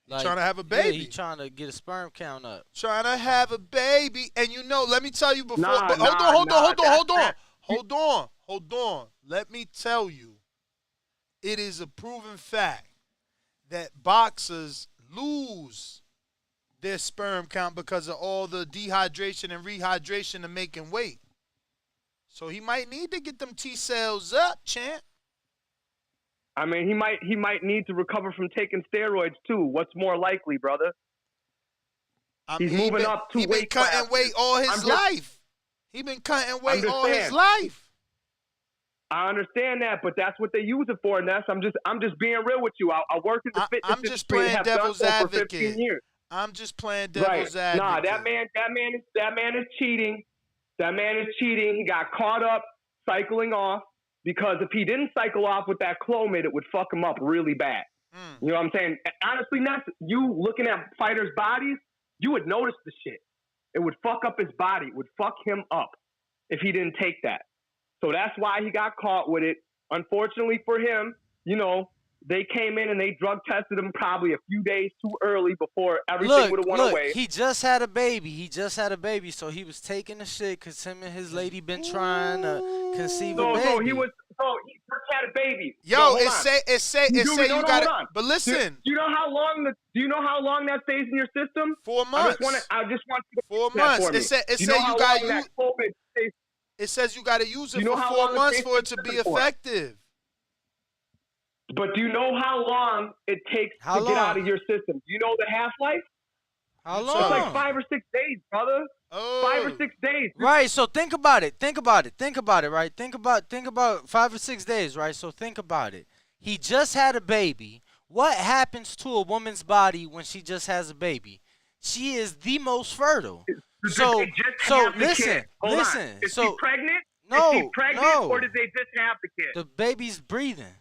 like, trying to have a baby. Yeah, he trying to get a sperm count up. Trying to have a baby, and let me tell you before. Nah, Hold on. Let me tell you, it is a proven fact that boxers lose their sperm count because of all the dehydration and rehydration and making weight. So he might need to get them T cells up, champ. I mean, he might need to recover from taking steroids too. What's more likely, brother? He's moving up 2 weight He been cutting weight all his life. He been cutting weight all his life. I understand that, but that's what they use it for, Ness. I'm just being real with you. I worked in the fitness I'm just playing devil's advocate. For 15 years. I'm just playing devil's advocate. Nah, that man is cheating. That man is cheating. He got caught up cycling off. Because if he didn't cycle off with that Clomid, it would fuck him up really bad. You know what I'm saying? Honestly, Ness, you looking at fighters' bodies, you would notice the shit. It would fuck up his body. It would fuck him up if he didn't take that. So that's why he got caught with it. Unfortunately for him, they came in and they drug tested him probably a few days too early before everything would have went away. He just had a baby. So he was taking the shit because him and his lady been trying to conceive a baby. So he just had a baby. Yo, it say you got it. But listen, do you know how long that stays in your system? 4 months. I just want you to 4 months. It says you got to use it for 4 months for it to be effective. But do you know how long it takes to get out of your system? Do you know the half-life? How long? It's like 5 or 6 days, brother. 5 or 6 days. Right, so think about it, right? Think about 5 or 6 days, right? So think about it. He just had a baby. What happens to a woman's body when she just has a baby? She is the most fertile. So listen. Is she pregnant? No. Is she pregnant or did they just have the kid? The baby's breathing.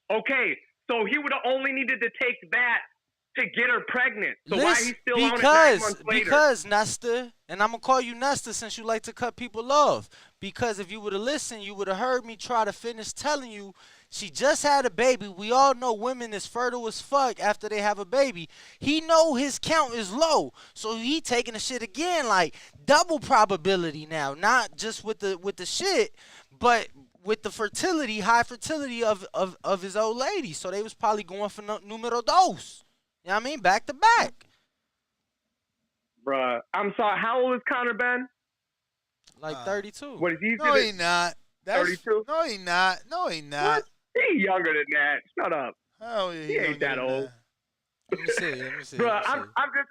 Okay, so he would have only needed to take that to get her pregnant. So why he still on it 9 months later? Because, Nesta, and I'm going to call you Nesta since you like to cut people off. Because if you would have listened, you would have heard me try to finish telling you she just had a baby. We all know women is fertile as fuck after they have a baby. He know his count is low, so he taking the shit again, like double probability now. Not just with the shit, but with the fertility, high fertility of his old lady. So they was probably going for numero dos. You know what I mean? Back to back. Bruh, I'm sorry. How old is Conor Benn? Like 32. What is he? No, he not. 32? No, he not. No, he not. What? He younger than that. Shut up. Oh, yeah, he ain't that old. Let me see. Bruh, I'm just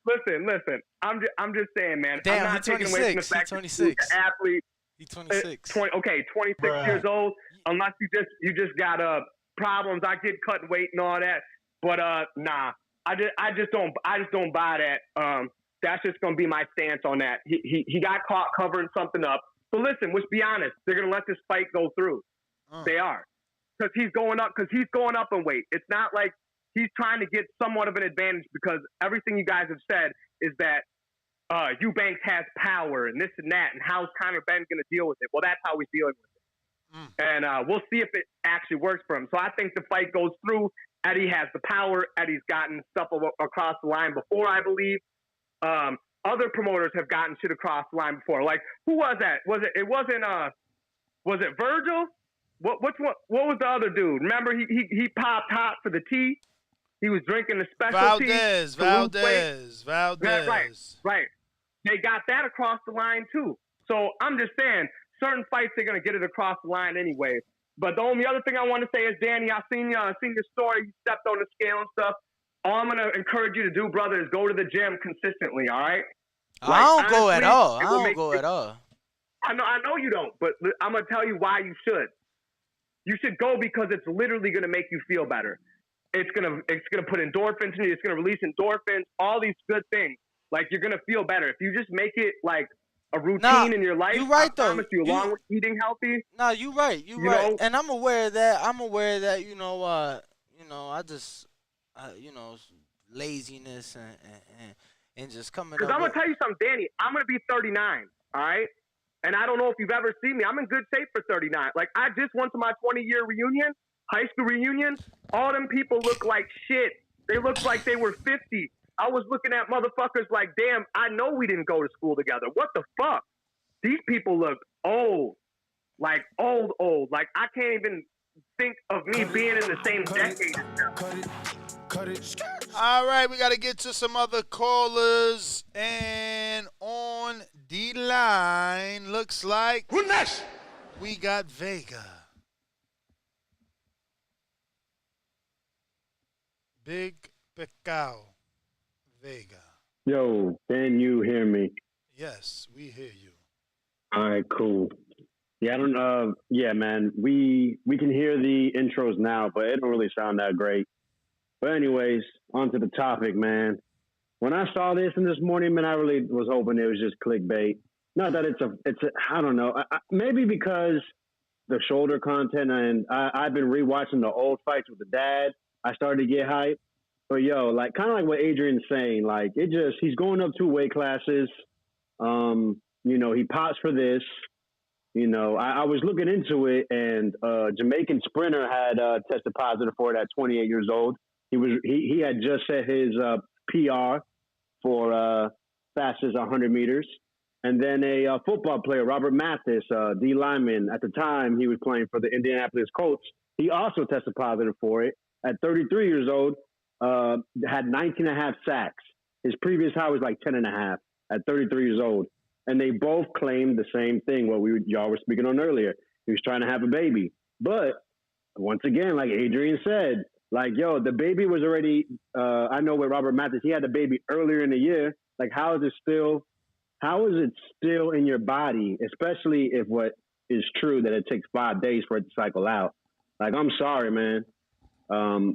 listen. I'm just saying, man. Damn, I'm not taking away from the fact that he's an athlete. He's 26. 26 years old. Unless you just got problems. I get cut weight and all that. But nah, I just don't buy that. That's just gonna be my stance on that. He got caught covering something up. So listen, let's be honest. They're gonna let this fight go through. They are, because he's going up in weight. It's not like he's trying to get somewhat of an advantage, because everything you guys have said is that Eubank has power and this and that, and how's Conor Benn gonna deal with it? Well, that's how he's dealing with it. And we'll see if it actually works for him. So I think the fight goes through. Eddie has the power. Eddie's gotten stuff across the line before, I believe. Other promoters have gotten shit across the line before. Like, who was that? Was it Virgil? What was the other dude? Remember he popped hot for the tea? He was drinking the specialty. Valdez. Right. They got that across the line too. So I'm just saying, certain fights they're gonna get it across the line anyway. But the only other thing I want to say is, Danny, I seen your story. You stepped on the scale and stuff. All I'm gonna encourage you to do, brother, is go to the gym consistently. All right? I don't go at all. I know you don't, but I'm gonna tell you why you should. You should go because it's literally gonna make you feel better. It's gonna put endorphins in you. It's gonna release endorphins. All these good things. Like, you're gonna feel better if you just make it like a routine in your life. You're right, though. I promise you, along with eating healthy. No, you're right. You're right. And I'm aware of that. laziness and just coming Because up I'm with. gonna tell you something, Danny. I'm gonna be 39. All right. And I don't know if you've ever seen me. I'm in good shape for 39. Like, I just went to my 20-year reunion, high school reunion. All them people look like shit. They looked like they were 50. I was looking at motherfuckers like, damn, I know we didn't go to school together. What the fuck? These people look old. Like, old. Like, I can't even think of me being in the same decade as them. All right, we got to get to some other callers. And on the line, looks like who next? We got Vega. Big Pecao. Vega. Yo, can you hear me? Yes, we hear you. All right, cool. Yeah, I don't. Yeah, man, we can hear the intros now, but it don't really sound that great. But anyways, on to the topic, man. When I saw this in this morning, man, I really was hoping it was just clickbait. Not that it's a I don't know. Maybe because the shoulder content, and I've been rewatching the old fights with the dad. I started to get hyped. But yo, like kind of like what Adrian's saying, like he's going up 2 weight classes. You know, he pops for this. You know, I was looking into it, and Jamaican sprinter had tested positive for it at 28 years old. He had just set his PR for fastest 100 meters. And then a football player, Robert Mathis, D lineman, at the time he was playing for the Indianapolis Colts. He also tested positive for it at 33 years old. Had 19.5 sacks. His previous high was like 10.5 at 33 years old. And they both claimed the same thing, what y'all were speaking on earlier. He was trying to have a baby. But once again, like Adrian said, like, yo, the baby was already, I know with Robert Mathis, he had the baby earlier in the year. Like, how is it still in your body, especially if what is true that it takes 5 days for it to cycle out? Like, I'm sorry, man.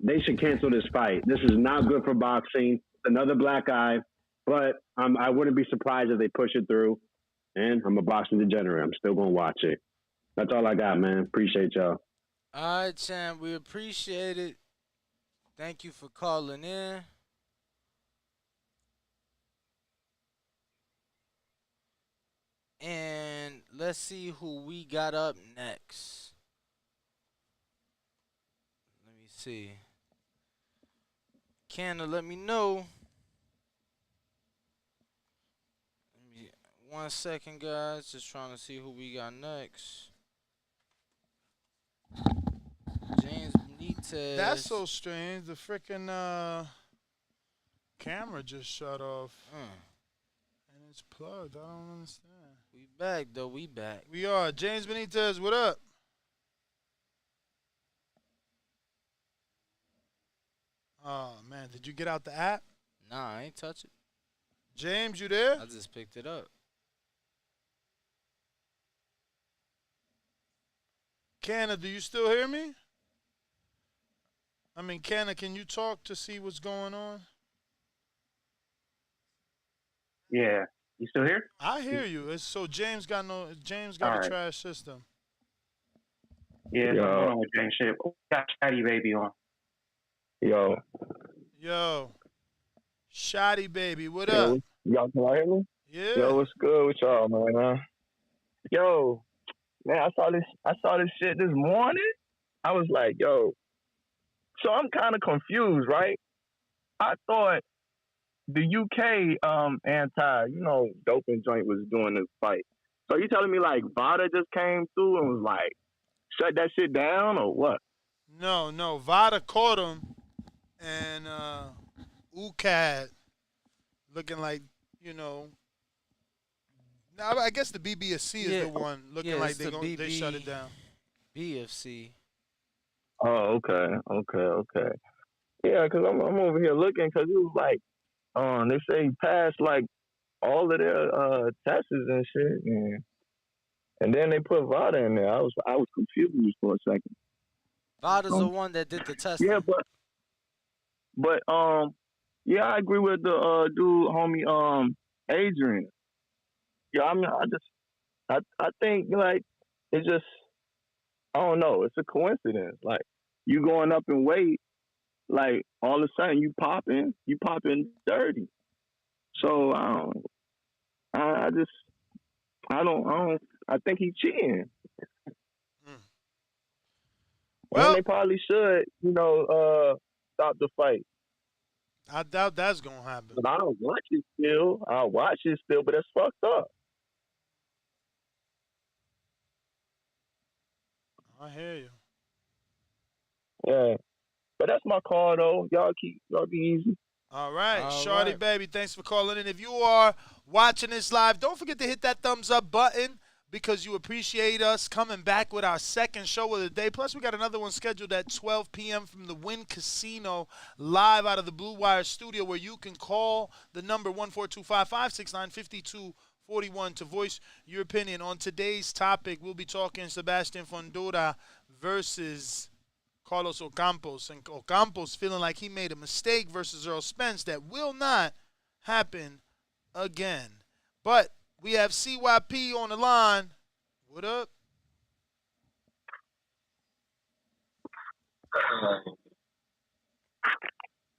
They should cancel this fight. This is not good for boxing. Another black eye, but I wouldn't be surprised if they push it through. And I'm a boxing degenerate. I'm still going to watch it. That's all I got, man. Appreciate y'all. All right, Chan. We appreciate it. Thank you for calling in. And let's see who we got up next. Let me see. Canna, let me know. 1 second, guys. Just trying to see who we got next. James Benitez. That's so strange. The freaking camera just shut off. And it's plugged. I don't understand. We back, though. We back. We are. James Benitez, what up? Oh, man. Did you get out the app? Nah, I ain't touch it. James, you there? I just picked it up. Canna, do you still hear me? I mean, Canna, can you talk to see what's going on? Yeah. You still here? I hear you. It's so James got All a right. trash system. Yeah, what's going on with James shit? Oh, got Chatty Baby on. Yo. Shoddy baby, what up? Y'all can hear me? Yeah. Yo, what's good with y'all, man? Yo, man, I saw this shit this morning. I was like, yo. So I'm kind of confused, right? I thought the UK doping joint was doing this fight. So you telling me like VADA just came through and was like, shut that shit down or what? No. Vada caught him, and UCAD looking like, now I guess the BBFC is the one looking like they shut it down. BFC. Oh, okay. Yeah, because I'm over here looking because it was like, they say he passed like all of their tests and shit, and then they put VADA in there. I was confused for a second. VADA's the one that did the testing. Yeah, but yeah, I agree with the dude, homie, Adrian. Yeah, I mean, I think like it's just, I don't know, it's a coincidence. Like you going up in weight like all of a sudden you popping dirty. So I just I don't I think he's cheating. Well, and they probably should, stop the fight. I doubt that's gonna happen. But I'll watch it still. But that's fucked up. I hear you. Yeah. But that's my call though. Y'all be easy. All right, All Shorty right. baby, thanks for calling in. If you are watching this live, don't forget to hit that thumbs up button because you appreciate us coming back with our second show of the day. Plus, we got another one scheduled at 12 p.m. from the Wynn Casino, live out of the Blue Wire studio, where you can call the number 14255695241 to voice your opinion. On today's topic, we'll be talking Sebastian Fundora versus Carlos Ocampos, and Ocampos feeling like he made a mistake versus Earl Spence that will not happen again. But we have CYP on the line. What up?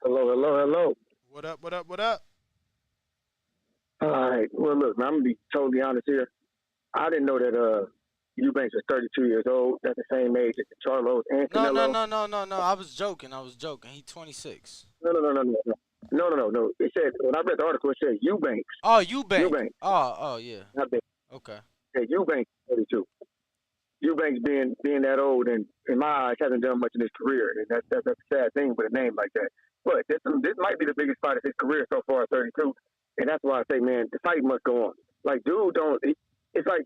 Hello. What up? All right. Well, look, man, I'm going to be totally honest here. I didn't know that Eubank was 32 years old. That's the same age as Charlos and Canelo. No. I was joking. He's 26. No. It said, when I read the article, it said Eubank. Oh, Eubank. Eubank. Oh, yeah. Not Bank. Okay. Yeah, Eubank 32. Eubanks being that old and in my eyes hasn't done much in his career, and that's a sad thing with a name like that. But this might be the biggest fight of his career so far at 32, and that's why I say, man, the fight must go on. Like, dude, it's like,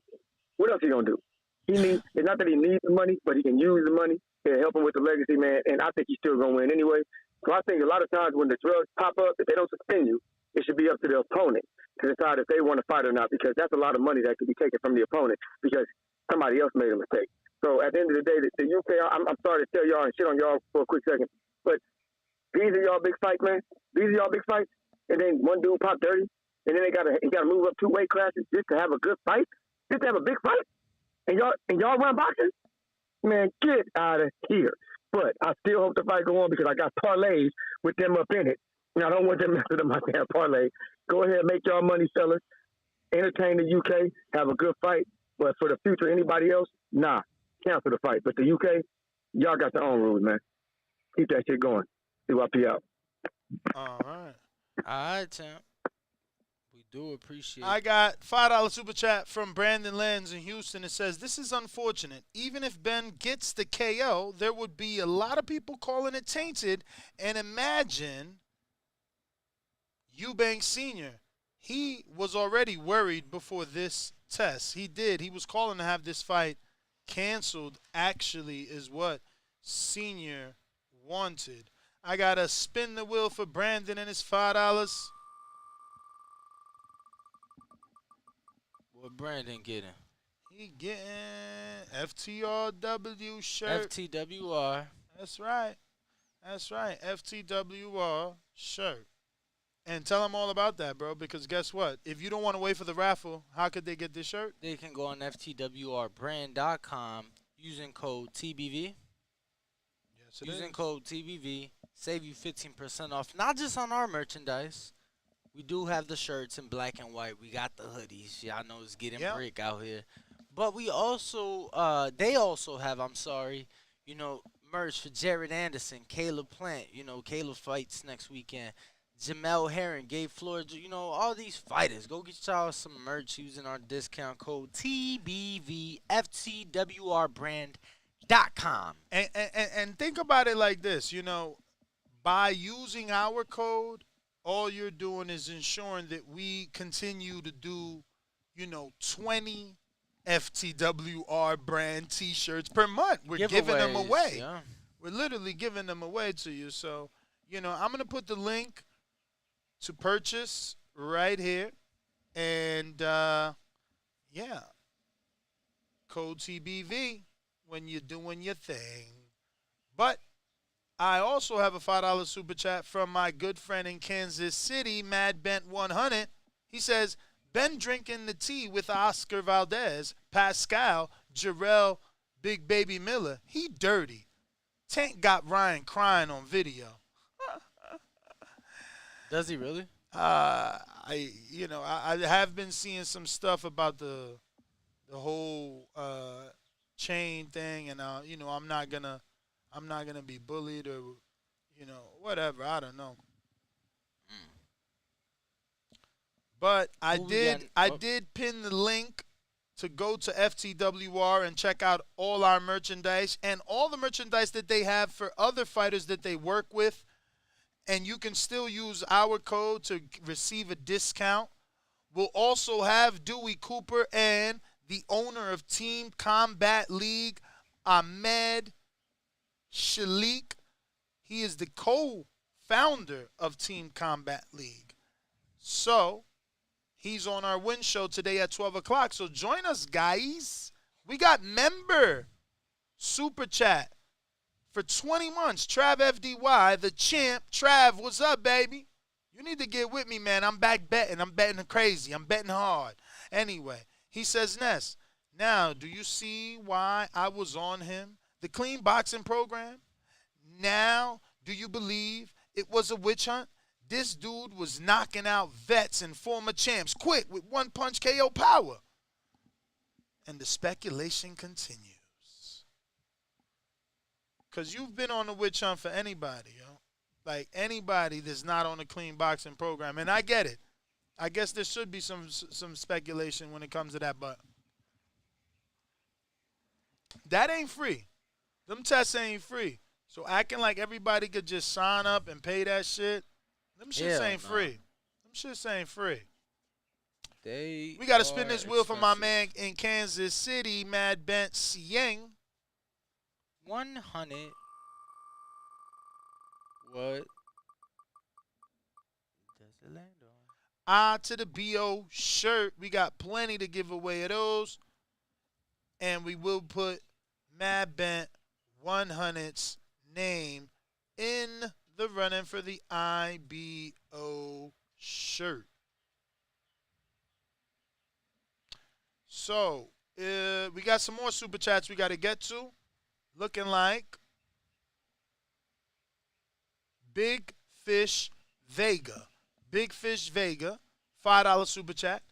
what else he gonna do? It's not that he needs the money, but he can use the money to help him with the legacy, man. And I think he's still gonna win anyway. So I think a lot of times when the drugs pop up, if they don't suspend you, it should be up to the opponent to decide if they want to fight or not, because that's a lot of money that could be taken from the opponent because somebody else made a mistake. So at the end of the day, the UK, I'm sorry to tell y'all and shit on y'all for a quick second, but these are y'all big fights, man. These are y'all big fights, and then one dude popped dirty, and then he gotta move up 2 weight classes just to have a good fight, just to have a big fight, and y'all run boxing, man. Get out of here. But I still hope the fight go on because I got parlays with them up in it. And I don't want them messing up my damn parlay. Go ahead, make y'all money, fellas. Entertain the UK, have a good fight. But for the future, anybody else, nah, cancel the fight. But the UK, y'all got their own rules, man. Keep that shit going. CYP out. All right. All right, champ. We do appreciate I got $5 super chat from Brandon Lenz in Houston. It says, this is unfortunate. Even if Ben gets the KO, there would be a lot of people calling it tainted. And imagine Eubank Sr. He was already worried before this test. He was calling to have this fight canceled, actually, is what Sr. wanted. I got to spin the wheel for Brandon and his $5. What Brandon getting? He getting FTRW shirt. FTWR. That's right. FTWR shirt. And tell them all about that, bro, because guess what? If you don't want to wait for the raffle, how could they get this shirt? They can go on FTWRbrand.com using code TBV. Yes, using code TBV. Save you 15% off, not just on our merchandise. We do have the shirts in black and white. We got the hoodies. Y'all know it's getting brick out here. But we also, they also have, merch for Jared Anderson, Caleb Plant. Caleb fights next weekend. Jamel Herring, Gabe Floyd, all these fighters. Go get y'all some merch using our discount code TBV, FTWRbrand.com. And think about it like this, by using our code, all you're doing is ensuring that we continue to do, 20 FTWR brand T-shirts per month. We're giving them away. Yeah. We're literally giving them away to you. So, I'm going to put the link to purchase right here. And, code TBV when you're doing your thing. But I also have a $5 super chat from my good friend in Kansas City, Mad Bent 100. He says, been drinking the tea with Oscar Valdez, Pascal, Jarrell, Big Baby Miller. He dirty. Tank got Ryan crying on video. Does he really? I have been seeing some stuff about the whole chain thing, and I'm not gonna be bullied or whatever. I don't know. But I did pin the link to go to FTWR and check out all our merchandise and all the merchandise that they have for other fighters that they work with. And you can still use our code to receive a discount. We'll also have Dewey Cooper and the owner of Team Combat League, Ahmed Shalik. He is the co-founder of Team Combat League. So he's on our win show today at 12 o'clock. So join us, guys. We got member super chat for 20 months. Trav FDY, the champ. Trav, what's up, baby? You need to get with me, man. I'm back betting. I'm betting crazy. I'm betting hard. Anyway, he says, Ness, now do you see why I was on him? The clean boxing program? Now do you believe it was a witch hunt? This dude was knocking out vets and former champs quick with one-punch KO power. And the speculation continues. Because you've been on the witch hunt for anybody, yo. Like, anybody that's not on a clean boxing program. And I get it. I guess there should be some speculation when it comes to that, but that ain't free. Them tests ain't free. So acting like everybody could just sign up and pay that shit, them shits ain't free. Them shits ain't free. We got to spin this wheel for my man in Kansas City, Mad Bent Sieng. 100. What does it land on? I to the BO shirt. We got plenty to give away of those. And we will put Mad Bent 100's name in the running for the IBO shirt. So, we got some more super chats we got to get to. Looking like Big Fish Vega. Big Fish Vega, $5 super chat.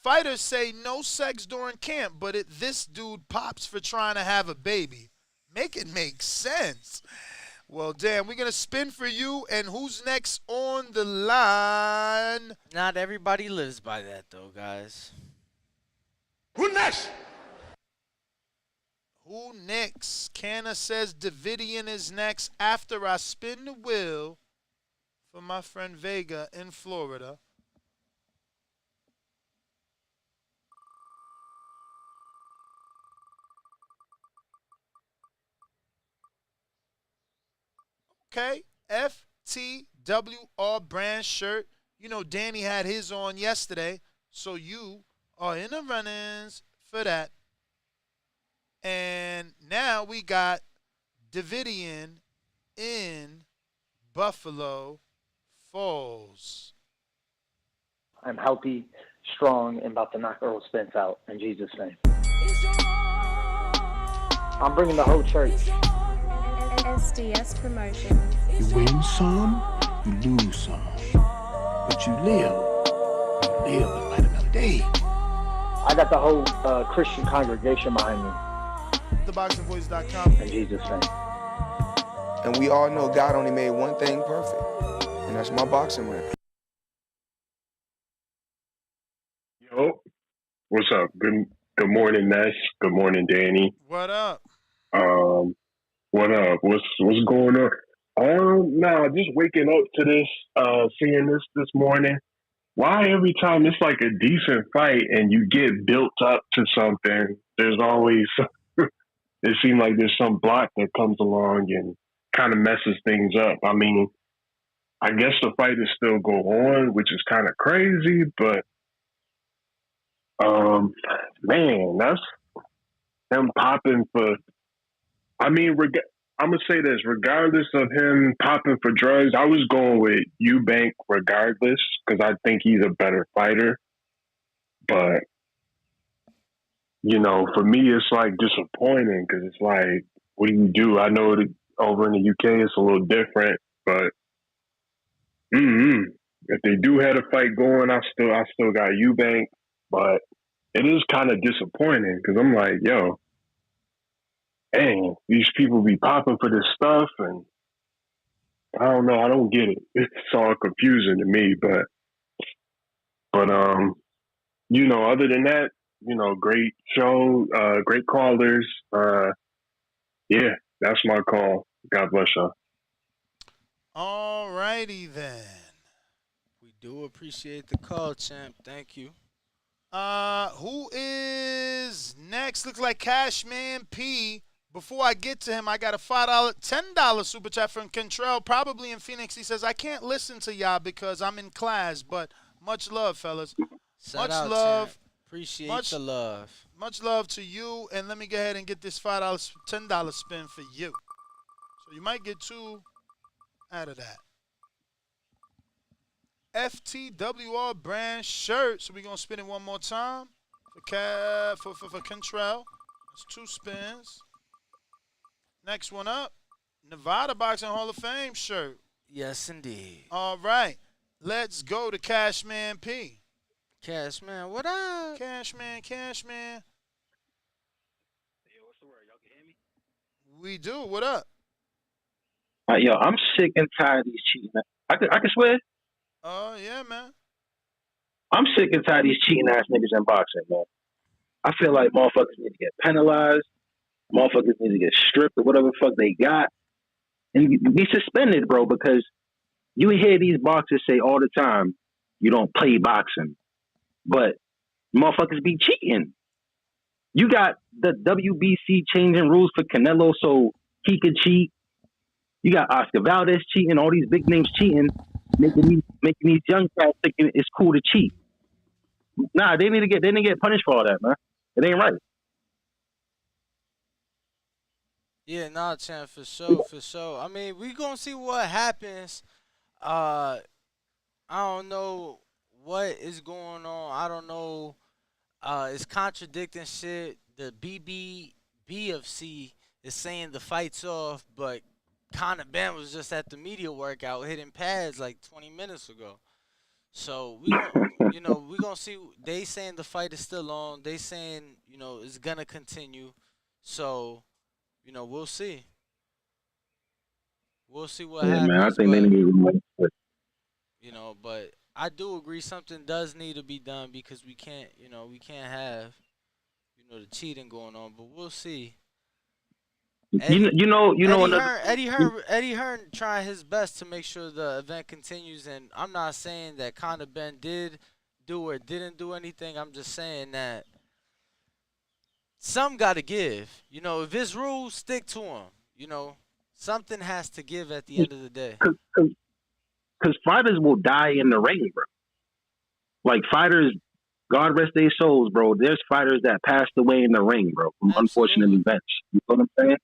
Fighters say no sex during camp, but this dude pops for trying to have a baby. Make it make sense. Well, damn, we're going to spin for you, and who's next on the line? Not everybody lives by that, though, guys. Who next? Who next? Canna says Davidian is next after I spin the wheel for my friend Vega in Florida. Okay, FTWR brand shirt. You know, Danny had his on yesterday, so you are in the run-ins for that. And now we got Davidian in Buffalo Falls. I'm healthy, strong, and about to knock Earl Spence out in Jesus' name. I'm bringing the whole church. SDS Promotions. You win some, you lose some. But you live. You live with light another day. I got the whole Christian congregation behind me. TheBoxingVoice.com. In Jesus' name. And we all know God only made one thing perfect, and that's my boxing ring. Yo, what's up? Good morning, Ness. Good morning, Danny. What up? What up? What's going on? Nah, just waking up to this, seeing this morning. Why every time it's like a decent fight and you get built up to something, there's always it seems like there's some block that comes along and kind of messes things up. I mean, I guess the fight is still go on, which is kind of crazy, but man, that's him popping for. I mean, I'm gonna say this: regardless of him popping for drugs, I was going with Eubank regardless because I think he's a better fighter. But you know, for me, it's like disappointing because it's like, what do you do? I know that over in the UK it's a little different, but if they do have a fight going, I still got Eubank, but it is kind of disappointing because I'm like, yo, dang, these people be popping for this stuff, and I don't know, I don't get it. It's all confusing to me, but you know, other than that, you know, great show, great callers. Yeah, that's my call. God bless y'all. All righty then. We do appreciate the call, champ. Thank you. Who is next? Looks like Cashman P. Before I get to him, I got a $10 super chat from Kentrell, probably in Phoenix. He says, I can't listen to y'all because I'm in class, but much love, fellas. Shout much out, love. champ. Appreciate the love. Much love to you, and let me go ahead and get this $10 spin for you. So you might get 2 out of that. FTWR brand shirt. So we're going to spin it one more time for Kentrell. That's 2 spins. Next one up, Nevada Boxing Hall of Fame shirt. Yes, indeed. All right. Let's go to Cashman P. Cashman, what up? Cashman. Hey, what's the word? Y'all can hear me? We do. What up? Yo, I'm sick and tired of these cheating. I can swear. Yeah, man. I'm sick and tired of these cheating ass niggas in boxing, man. I feel like motherfuckers need to get penalized. Motherfuckers need to get stripped or whatever the fuck they got. And be suspended, bro, because you hear these boxers say all the time, you don't play boxing. But motherfuckers be cheating. You got the WBC changing rules for Canelo so he could cheat. You got Oscar Valdez cheating, all these big names cheating, making these young cats thinking it's cool to cheat. Nah, they need to get punished for all that, man. It ain't right. Yeah, nah, champ, for sure. I mean, we gonna see what happens. I don't know what is going on. I don't know. It's contradicting shit. The BFC is saying the fight's off, but Conor Benn was just at the media workout hitting pads like 20 minutes ago. So we gonna see. They saying the fight is still on. They saying it's gonna continue. So we'll see. We'll see what happens. Man, I think they need to But I do agree something does need to be done because we can't have the cheating going on. But we'll see. Eddie Hearn trying his best to make sure the event continues, and I'm not saying that Conor Benn did do or didn't do anything. I'm just saying that some got to give. If it's rules, stick to them. Something has to give at the end of the day. Because fighters will die in the ring, bro. Like fighters, God rest their souls, bro. There's fighters that passed away in the ring, bro, from unfortunate events. You know what I'm saying?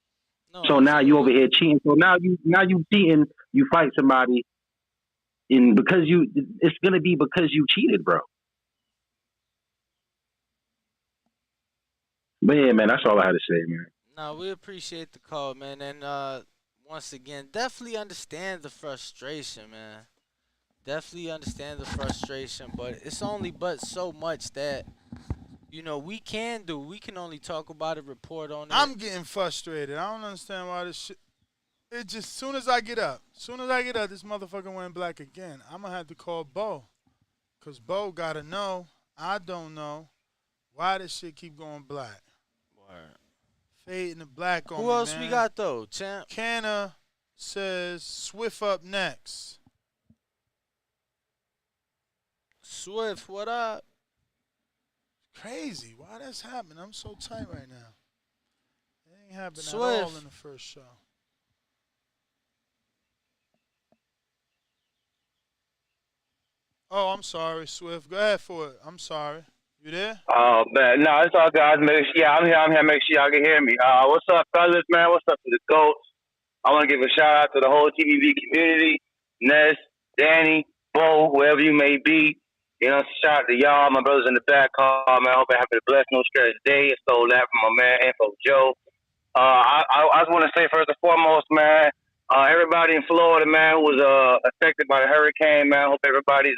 No, so now you over here cheating. So now you cheating. You fight somebody, and it's gonna be because you cheated, bro. But yeah, man, that's all I had to say, man. No, we appreciate the call, man, and once again, definitely understand the frustration, man. Definitely understand the frustration, but it's only but so much that we can do. We can only talk about it, report on it. I'm getting frustrated. I don't understand why this shit. It just soon as I get up, this motherfucker went black again. I'm gonna have to call Bo, cause Bo gotta know. I don't know why this shit keep going black. Word. Fading the black on me, Who else man. we got though, champ? Canna says Swift up next. Swift, what up? Crazy. Why that's happening? I'm so tight right now. It ain't happening at Swift. all in the first show. Oh, I'm sorry, Swift. Go ahead for it. I'm sorry. You there? Oh, man. No, it's all good. I'm here. Make sure y'all can hear me. What's up, fellas, man? What's up to the GOATs? I want to give a shout-out to the whole TVV community, Ness, Danny, Bo, whoever you may be. Shout out to y'all, my brothers in the back. Man, I hope you're having a blessed, no stress day. I stole that from my man, Info Joe. I just want to say, first and foremost, man, Everybody in Florida, man, who was affected by the hurricane, man. Hope everybody's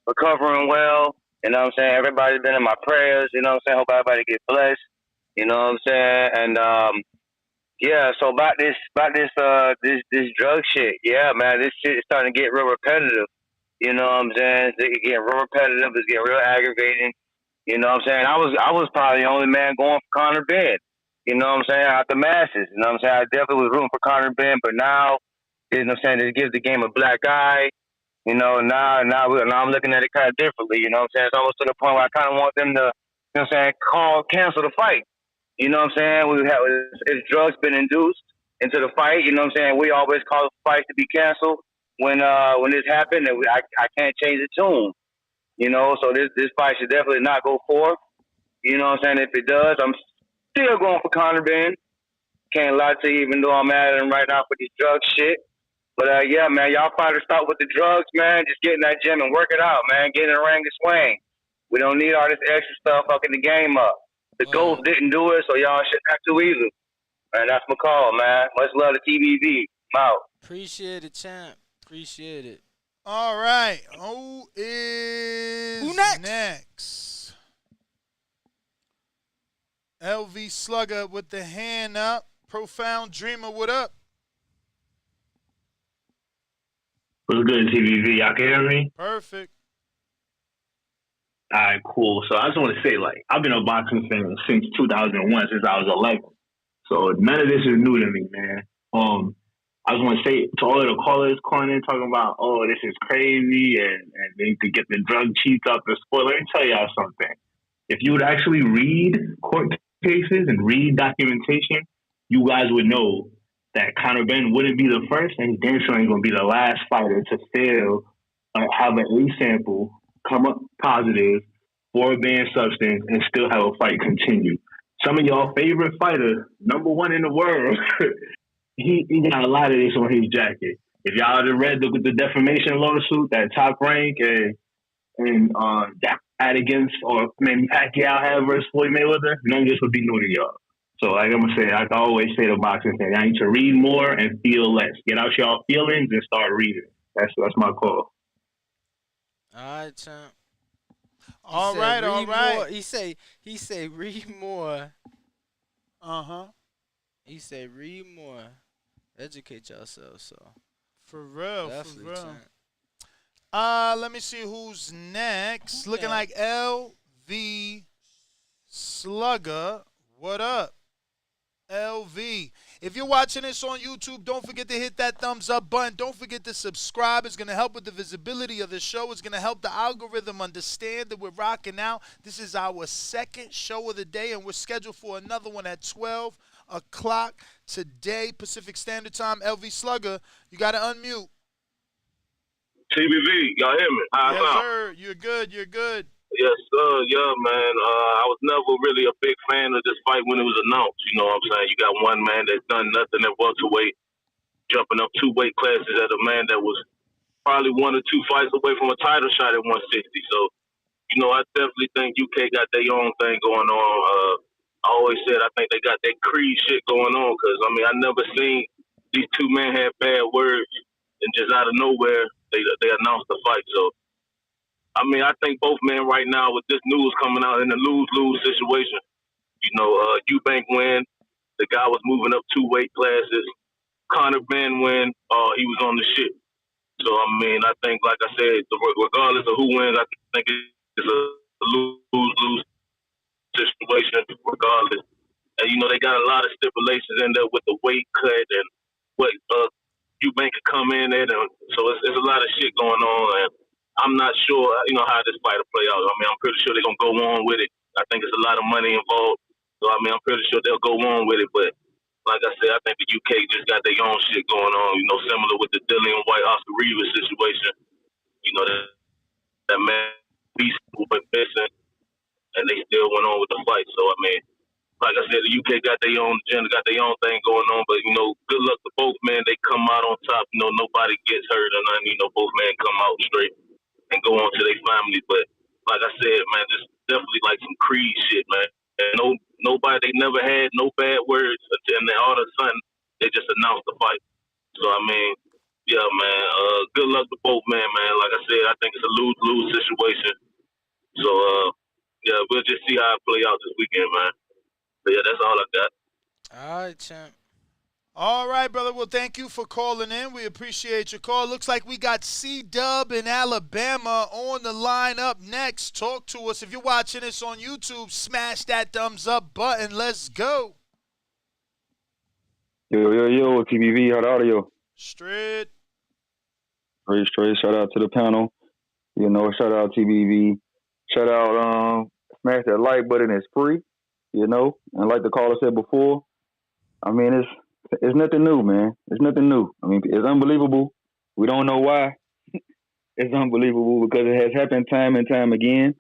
recovering well. You know what I'm saying? Everybody's been in my prayers. You know what I'm saying? Hope everybody get blessed. You know what I'm saying? And yeah, so about this this drug shit. Yeah, man, this shit is starting to get real repetitive. You know what I'm saying? It's getting real repetitive. It's getting real aggravating. You know what I'm saying? I was probably the only man going for Conor Benn. You know what I'm saying? Out the masses. You know what I'm saying? I definitely was rooting for Conor Benn, but now, you know what I'm saying, it gives the game a black eye. You know, now I'm looking at it kind of differently. You know what I'm saying? It's almost to the point where I kind of want them to, you know what I'm saying, cancel the fight. You know what I'm saying? It's drugs been induced into the fight. You know what I'm saying? We always call the fight to be canceled when this happened, and I can't change the tune. You know, so this fight should definitely not go forth. You know what I'm saying? If it does, I'm still going for Conor Benn. Can't lie to you, even though I'm mad at him right now for this drug shit. But yeah, man, y'all fighters start with the drugs, man. Just get in that gym and work it out, man. Get in the ring and swing. We don't need all this extra stuff fucking the game up. The Ghost didn't do it, so y'all shouldn't have to either. Man, that's my call, man. Much love to TBV. I'm out. Appreciate it, champ. Appreciate it. All right. Who next? LV Slugger with the hand up. Profound Dreamer, what up? What's good, TVV? Y'all can hear me? Perfect. All right, cool. So I just want to say, like, I've been a boxing fan since 2001, since I was 11. So none of this is new to me, man. I just want to say to all of the callers calling in talking about, oh, this is crazy and they could get the drug cheats out the sport. Let me tell y'all something. If you would actually read court cases and read documentation, you guys would know that Conor Benn wouldn't be the first and damn sure ain't going to be the last fighter to fail or have an A sample come up positive for a banned substance and still have a fight continue. Some of y'all favorite fighter, #1 in the world, he got a lot of this on his jacket. If y'all had read the defamation lawsuit that Top Rank and that had against or maybe Pacquiao had versus Floyd Mayweather, none of this would be new to y'all. So like I'm gonna say, I always say to boxing fans, I need to read more and feel less. Get out y'all feelings and start reading. That's my call. All right, champ. All right. More. He say read more. Uh-huh. He say read more. Educate yourself, so. For real, definitely, for real. Champ. Let me see who's next. Looking like LV Slugger. What up? LV. If you're watching this on YouTube, don't forget to hit that thumbs up button. Don't forget to subscribe. It's going to help with the visibility of the show. It's going to help the algorithm understand that we're rocking out. This is our second show of the day, and we're scheduled for another one at 12 o'clock today, Pacific Standard Time. LV Slugger, you got to unmute. TBV, y'all hear me? Yes, sir. You're good. You're good. Yes, sir. Yeah, man. I was never really a big fan of this fight when it was announced. You know what I'm saying? You got one man that's done nothing at welterweight, jumping up 2 weight classes at a man that was probably 1 or 2 fights away from a title shot at 160. So, you know, I definitely think UK got their own thing going on. I always said I think they got that Creed shit going on because, I mean, I never seen these 2 men have bad words and just out of nowhere they announced the fight. So, I mean, I think both men right now with this news coming out in a lose-lose situation. You know, Eubank win. The guy was moving up 2 weight classes. Conor Benn win. He was on the shit. So, I mean, I think, like I said, regardless of who wins, I think it's a lose-lose situation regardless. And, you know, they got a lot of stipulations in there with the weight cut and what Eubank could come in at. And so it's a lot of shit going on. And I'm not sure, you know, how this fight will play out. I mean, I'm pretty sure they're going to go on with it. I think it's a lot of money involved. So, I mean, I'm pretty sure they'll go on with it. But like I said, I think the UK just got their own shit going on, you know, similar with the Dillian White, Oscar Rivas situation. You know, that man beast went missing, and they still went on with the fight. So, I mean, like I said, the UK got their own agenda, got their own thing going on. But, you know, good luck to both men. They come out on top. You know, nobody gets hurt or nothing. You know, both men come out straight and go on to their family. But like I said, man, this definitely like some Creed shit, man. And nobody, they never had no bad words, and then all of a sudden they just announced the fight. So I mean, yeah, man. Good luck to both men, man. Like I said, I think it's a lose-lose situation. So yeah, we'll just see how it play out this weekend, man. But yeah, that's all I got. All right, champ. All right, brother. Well, thank you for calling in. We appreciate your call. Looks like we got C-Dub in Alabama on the line up next. Talk to us. If you're watching this on YouTube, smash that thumbs up button. Let's go. Yo, TBV, how are you? Straight. Straight. Shout out to the panel. You know, shout out TBV. Shout out, smash that like button. It's free. You know, and like the caller said before, I mean, it's nothing new, man. It's nothing new. I mean, it's unbelievable. We don't know why. It's unbelievable because it has happened time and time again.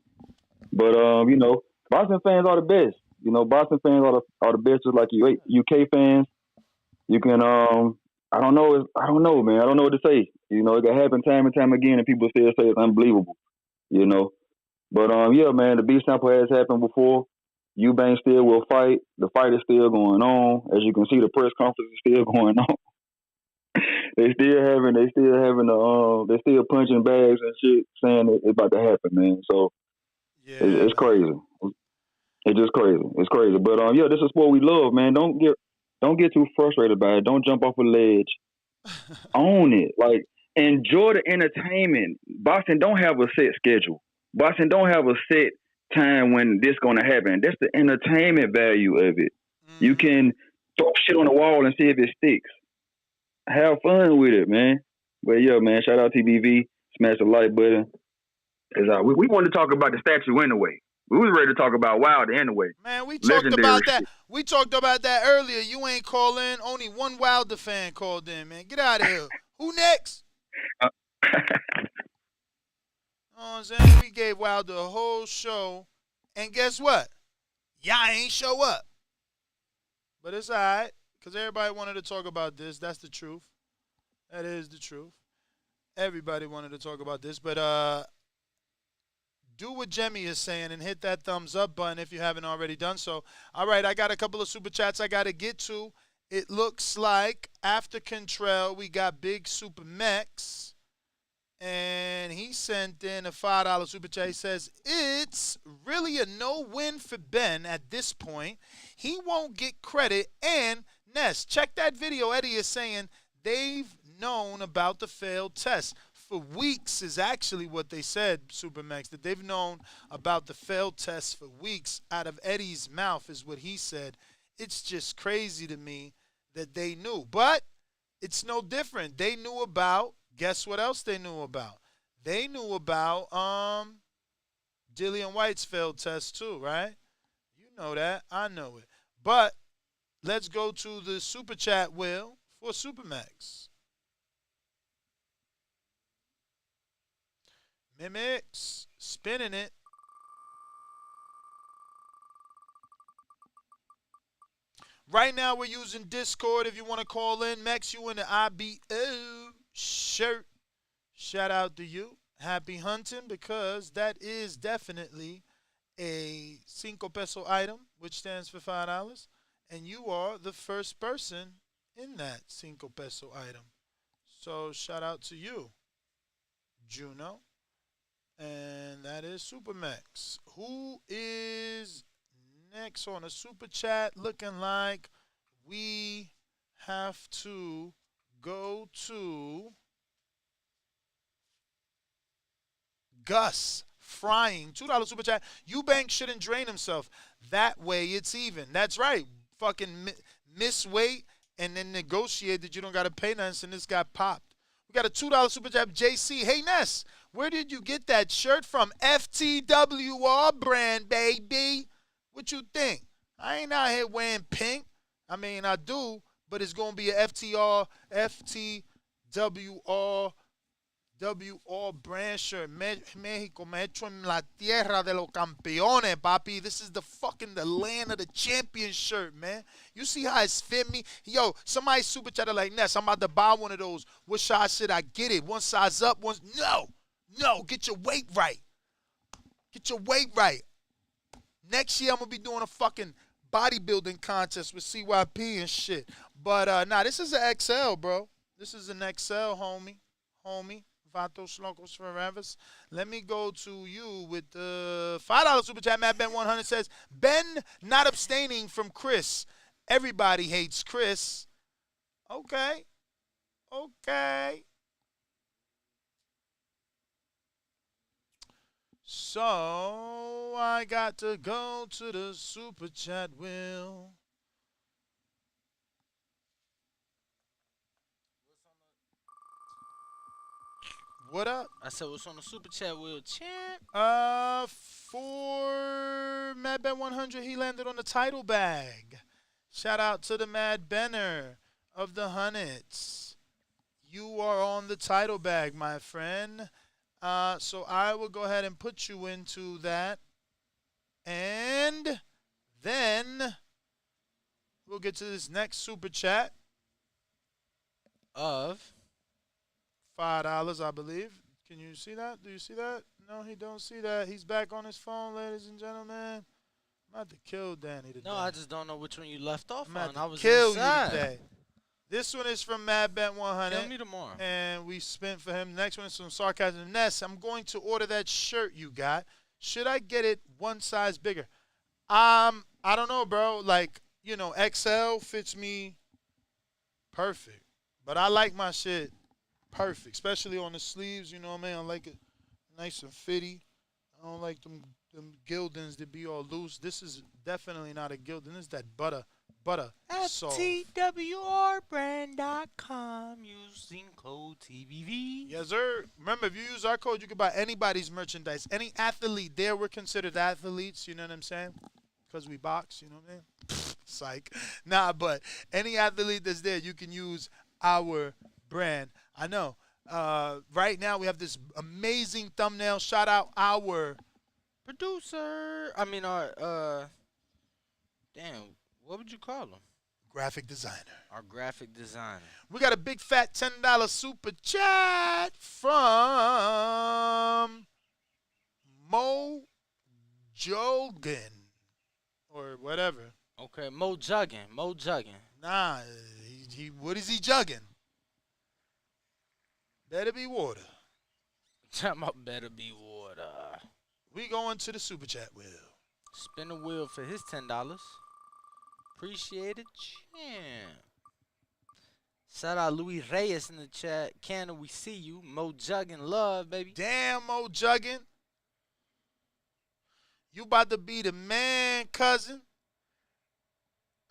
But you know, Boston fans are the best. You know, Boston fans are the best, just like UK fans. You can I don't know, man. I don't know what to say. You know, it can happen time and time again, and people still say it's unbelievable. You know, but yeah, man, the B sample has happened before. Eubank still will fight. The fight is still going on. As you can see, the press conference is still going on. They still punching bags and shit, saying it's about to happen, man. So yeah, it's crazy. It's just crazy. It's crazy. But yeah, this is sport we love, man. Don't get too frustrated by it. Don't jump off a ledge. Own it. Like, enjoy the entertainment. Boxing don't have a set schedule. Boxing don't have a set time when this gonna happen. That's the entertainment value of it. You can throw shit on the wall and see if it sticks. Have fun with it, man. But yeah, man, shout out TBV. Smash the like button. We wanted to talk about the statue anyway. We was ready to talk about Wilder anyway. Man, we talked about that. We talked about that earlier. You ain't call in. Only one Wilder fan called in, man. Get out of here. Who next? You know what I'm saying? We gave Wilder a whole show, and guess what? Y'all ain't show up. But it's all right, because everybody wanted to talk about this. That's the truth. That is the truth. Everybody wanted to talk about this, but do what Jemmy is saying and hit that thumbs up button if you haven't already done so. All right, I got a couple of super chats I got to get to. It looks like after Contrell, we got Big Super Mex. And he sent in a $5 super chat. He says, it's really a no-win for Ben at this point. He won't get credit. And, Ness, check that video. Eddie is saying they've known about the failed test. For weeks is actually what they said, Supermax, that they've known about the failed test for weeks. Out of Eddie's mouth is what he said. It's just crazy to me that they knew. But it's no different. They knew about, guess what else they knew about? They knew about Dillian White's failed test too, right? You know that. I know it. But let's go to the super chat wheel for Supermax. Mimics, spinning it. Right now we're using Discord. If you want to call in, Max, you in the IBO shirt. Shout out to you. Happy hunting, because that is definitely a 5 peso item, which stands for $5. And you are the first person in that 5 peso item. So shout out to you, Juno. And that is Supermax. Who is next on a super chat? Looking like we have to go to Gus Frying. $2 super chat. Eubank shouldn't drain himself. That way it's even. That's right. Fucking miss weight and then negotiate that you don't got to pay nothing, and this got popped. We got a $2 super chat. JC. Hey, Ness. Where did you get that shirt from? FTWR brand, baby. What you think? I ain't out here wearing pink. I mean, I do, but it's going to be a FTWR brand shirt. Mexico, hecho en la tierra de los campeones, papi. This is the land of the champion shirt, man. You see how it's fit me? Yo, somebody super chatted like, Ness, I'm about to buy one of those. What size should I get it? One size up, one... No, get your weight right. Get your weight right. Next year, I'm going to be doing a fucking bodybuilding contest with CYP and shit. But, nah, this is an XL, bro. This is an XL, homie. Vatos Locos Forever. Let me go to you with the $5 super chat. Matt Ben 100 says, Ben not abstaining from Chris. Everybody hates Chris. Okay. So I got to go to the super chat wheel. What up? I said, what's on the super chat wheel, champ? For Mad Ben 100, he landed on the title bag. Shout out to the Mad Benner of the Hunnits. You are on the title bag, my friend. So I will go ahead and put you into that. And then we'll get to this next super chat of $5, I believe. Can you see that? Do you see that? No, he don't see that. He's back on his phone, ladies and gentlemen. I'm about to kill Danny today. No, I just don't know which one you left off I'm about on. I to was kill inside. you today. This one is from Mad Bet 100. Kill me tomorrow. And we spent for him. The next one is from Sarcasm Ness. I'm going to order that shirt you got. Should I get it one size bigger? I don't know, bro. Like, you know, XL fits me perfect. But I like my shit perfect, especially on the sleeves. You know what I mean? I like it nice and fitty. I don't like them Gildans that be all loose. This is definitely not a Gildan. This is that butter soft. FTWRbrand.com using code TBV. Yes, sir. Remember, if you use our code, you can buy anybody's merchandise. Any athlete there, we're considered athletes. You know what I'm saying? Because we box, you know what I mean? Psych. Nah, but any athlete that's there, you can use our brand. I know. Right now, we have this amazing thumbnail. Shout out our producer. I mean, our, damn, what would you call him? Graphic designer. Our graphic designer. We got a big fat $10 super chat from Mo Jogan or whatever. Okay, Mo Juggin. Nah, what is he jugging? Better be water. Time out, better be water. We going to the super chat wheel. Spin the wheel for his $10. Appreciate it, champ. Shout out Louis Reyes in the chat. Canada, we see you. Mo Juggin love, baby. Damn, Mo Juggin. You about to be the man, cousin.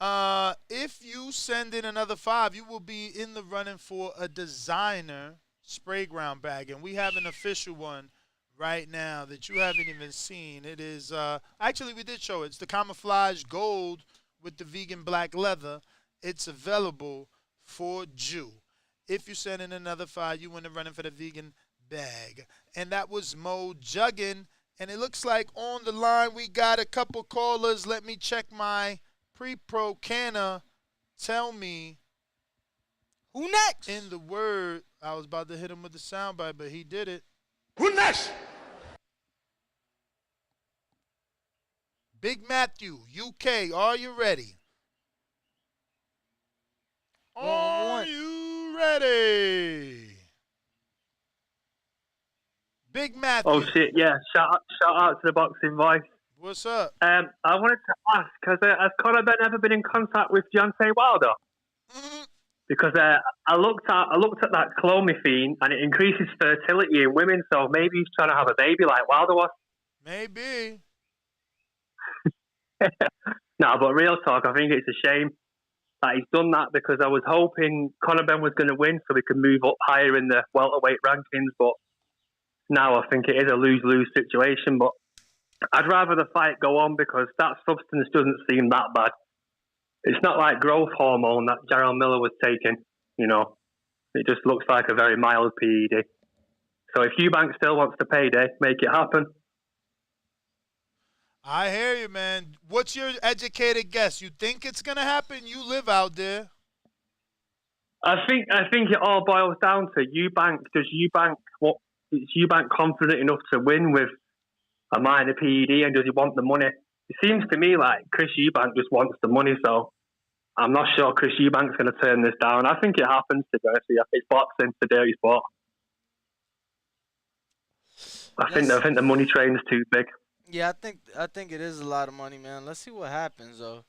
If you send in another $5, you will be in the running for a designer spray ground bag. And we have an official one right now that you haven't even seen. It is, actually we did show it. It's the camouflage gold with the vegan black leather. It's available for Jew. If you send in another $5, you win the running for the vegan bag. And that was Mo Juggin. And it looks like on the line we got a couple callers. Let me check my pre-pro canna. Tell me who next? In the word, I was about to hit him with the soundbite, but he did it. Who next? Big Matthew, UK, are you ready? Are you ready? Big Matthew. Oh shit! Yeah, shout out to the boxing voice. What's up? I wanted to ask, has Conor Benn ever been in contact with Deontay Wilder? Because I looked at that Clomifene and it increases fertility in women, so maybe he's trying to have a baby like Wilder was. Maybe. No, but real talk, I think it's a shame that he's done that because I was hoping Conor Benn was going to win so we could move up higher in the welterweight rankings, but now I think it is a lose-lose situation. But I'd rather the fight go on because that substance doesn't seem that bad. It's not like growth hormone that Jarrell Miller was taking, you know. It just looks like a very mild PED. So if Eubank still wants to payday, make it happen. I hear you, man. What's your educated guess? You think it's going to happen? You live out there. I think it all boils down to Eubank. Is Eubank confident enough to win with a minor PED, and does he want the money? It seems to me like Chris Eubank just wants the money, so I'm not sure Chris Eubank's going to turn this down. I think it happens, to be honest with you. It's boxing, the dirty sport. I think the money train's too big. Yeah, I think it is a lot of money, man. Let's see what happens, though.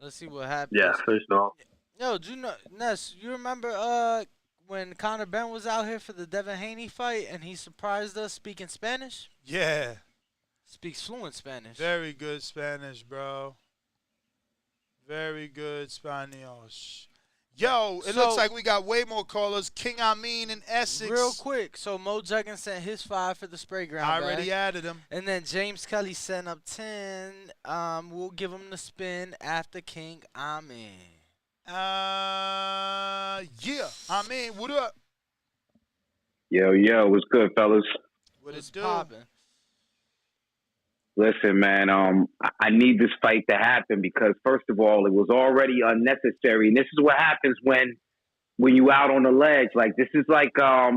Let's see what happens. Yeah, for sure. Yo, do you know, Ness, you remember when Conor Benn was out here for the Devin Haney fight and he surprised us speaking Spanish? Yeah. Speaks fluent Spanish. Very good Spanish, bro. Very good Spanish. Yo, it looks like we got way more callers. King Amin in Essex. Real quick, so Mo Juggins sent his 5 for the spray ground. I already added him. And then James Kelly sent up 10. We'll give him the spin after King Amin. Yeah. Amin, what up? Yo, what's good, fellas? What it do? Poppin'? Listen, man, I need this fight to happen because, first of all, it was already unnecessary. And this is what happens when you out on the ledge. Like, this is like, I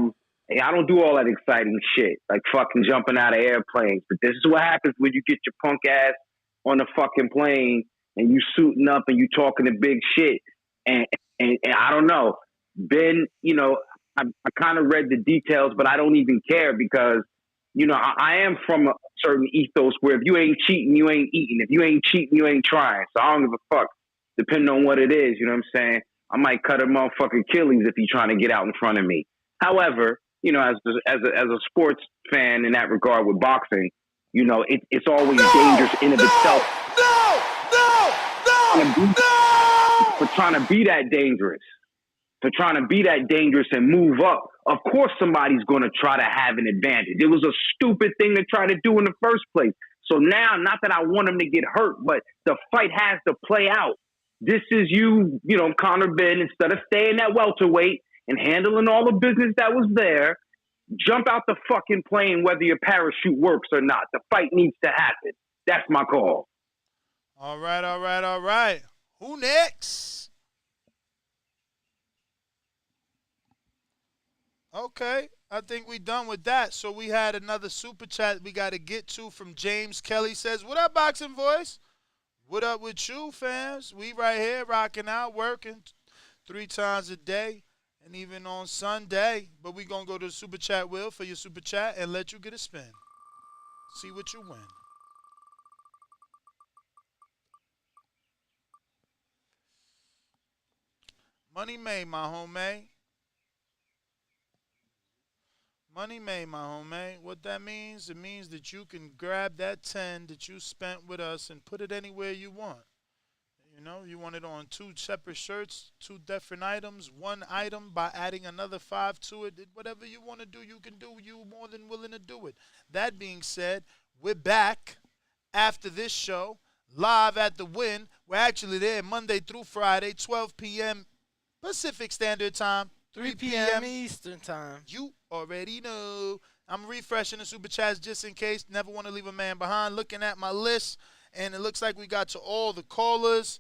don't do all that exciting shit, like fucking jumping out of airplanes. But this is what happens when you get your punk ass on the fucking plane and you suiting up and you talking the big shit. And I don't know. Ben, I kind of read the details, but I don't even care because, I am from a certain ethos where if you ain't cheating, you ain't eating. If you ain't cheating, you ain't trying. So I don't give a fuck, depending on what it is. You know what I'm saying? I might cut a motherfucking Achilles if he's trying to get out in front of me. However, as a sports fan in that regard with boxing, it's always dangerous in of itself. For trying to be that dangerous. For trying to be that dangerous and move up. Of course somebody's going to try to have an advantage. It was a stupid thing to try to do in the first place. So now, not that I want him to get hurt, but the fight has to play out. This is Conor Benn, instead of staying at welterweight and handling all the business that was there, jump out the fucking plane whether your parachute works or not. The fight needs to happen. That's my call. All right. Who next? Okay, I think we done with that. So we had another super chat we got to get to from James Kelly. Says, what up, Boxing Voice? What up with you, fans? We right here rocking out, working 3 times a day and even on Sunday. But we going to go to the super chat wheel for your super chat and let you get a spin. See what you win. Money made, my homie. Money made, my homie. What that means, it means that you can grab that 10 that you spent with us and put it anywhere you want. You want it on 2 separate shirts, 2 different items, 1 item by adding another 5 to it. Whatever you want to do, you can do. You're more than willing to do it. That being said, we're back after this show, live at the Win. We're actually there Monday through Friday, 12 p.m. Pacific Standard Time. 3 p.m. Eastern Time. You already know. I'm refreshing the super chats just in case. Never want to leave a man behind. Looking at my list, and it looks like we got to all the callers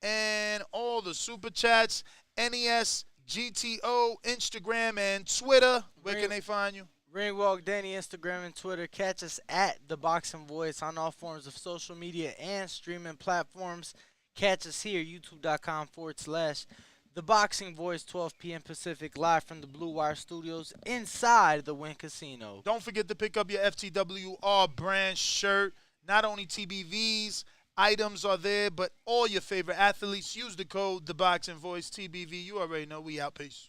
and all the super chats. NES, GTO, Instagram, and Twitter. Where can they find you? Ringwalk Danny, Instagram and Twitter. Catch us at The Boxing Voice on all forms of social media and streaming platforms. Catch us here, youtube.com/The Boxing Voice, 12 p.m. Pacific, live from the Blue Wire Studios inside the Wynn Casino. Don't forget to pick up your FTWR brand shirt. Not only TBV's items are there, but all your favorite athletes. Use the code The Boxing Voice TBV. You already know we out. Peace.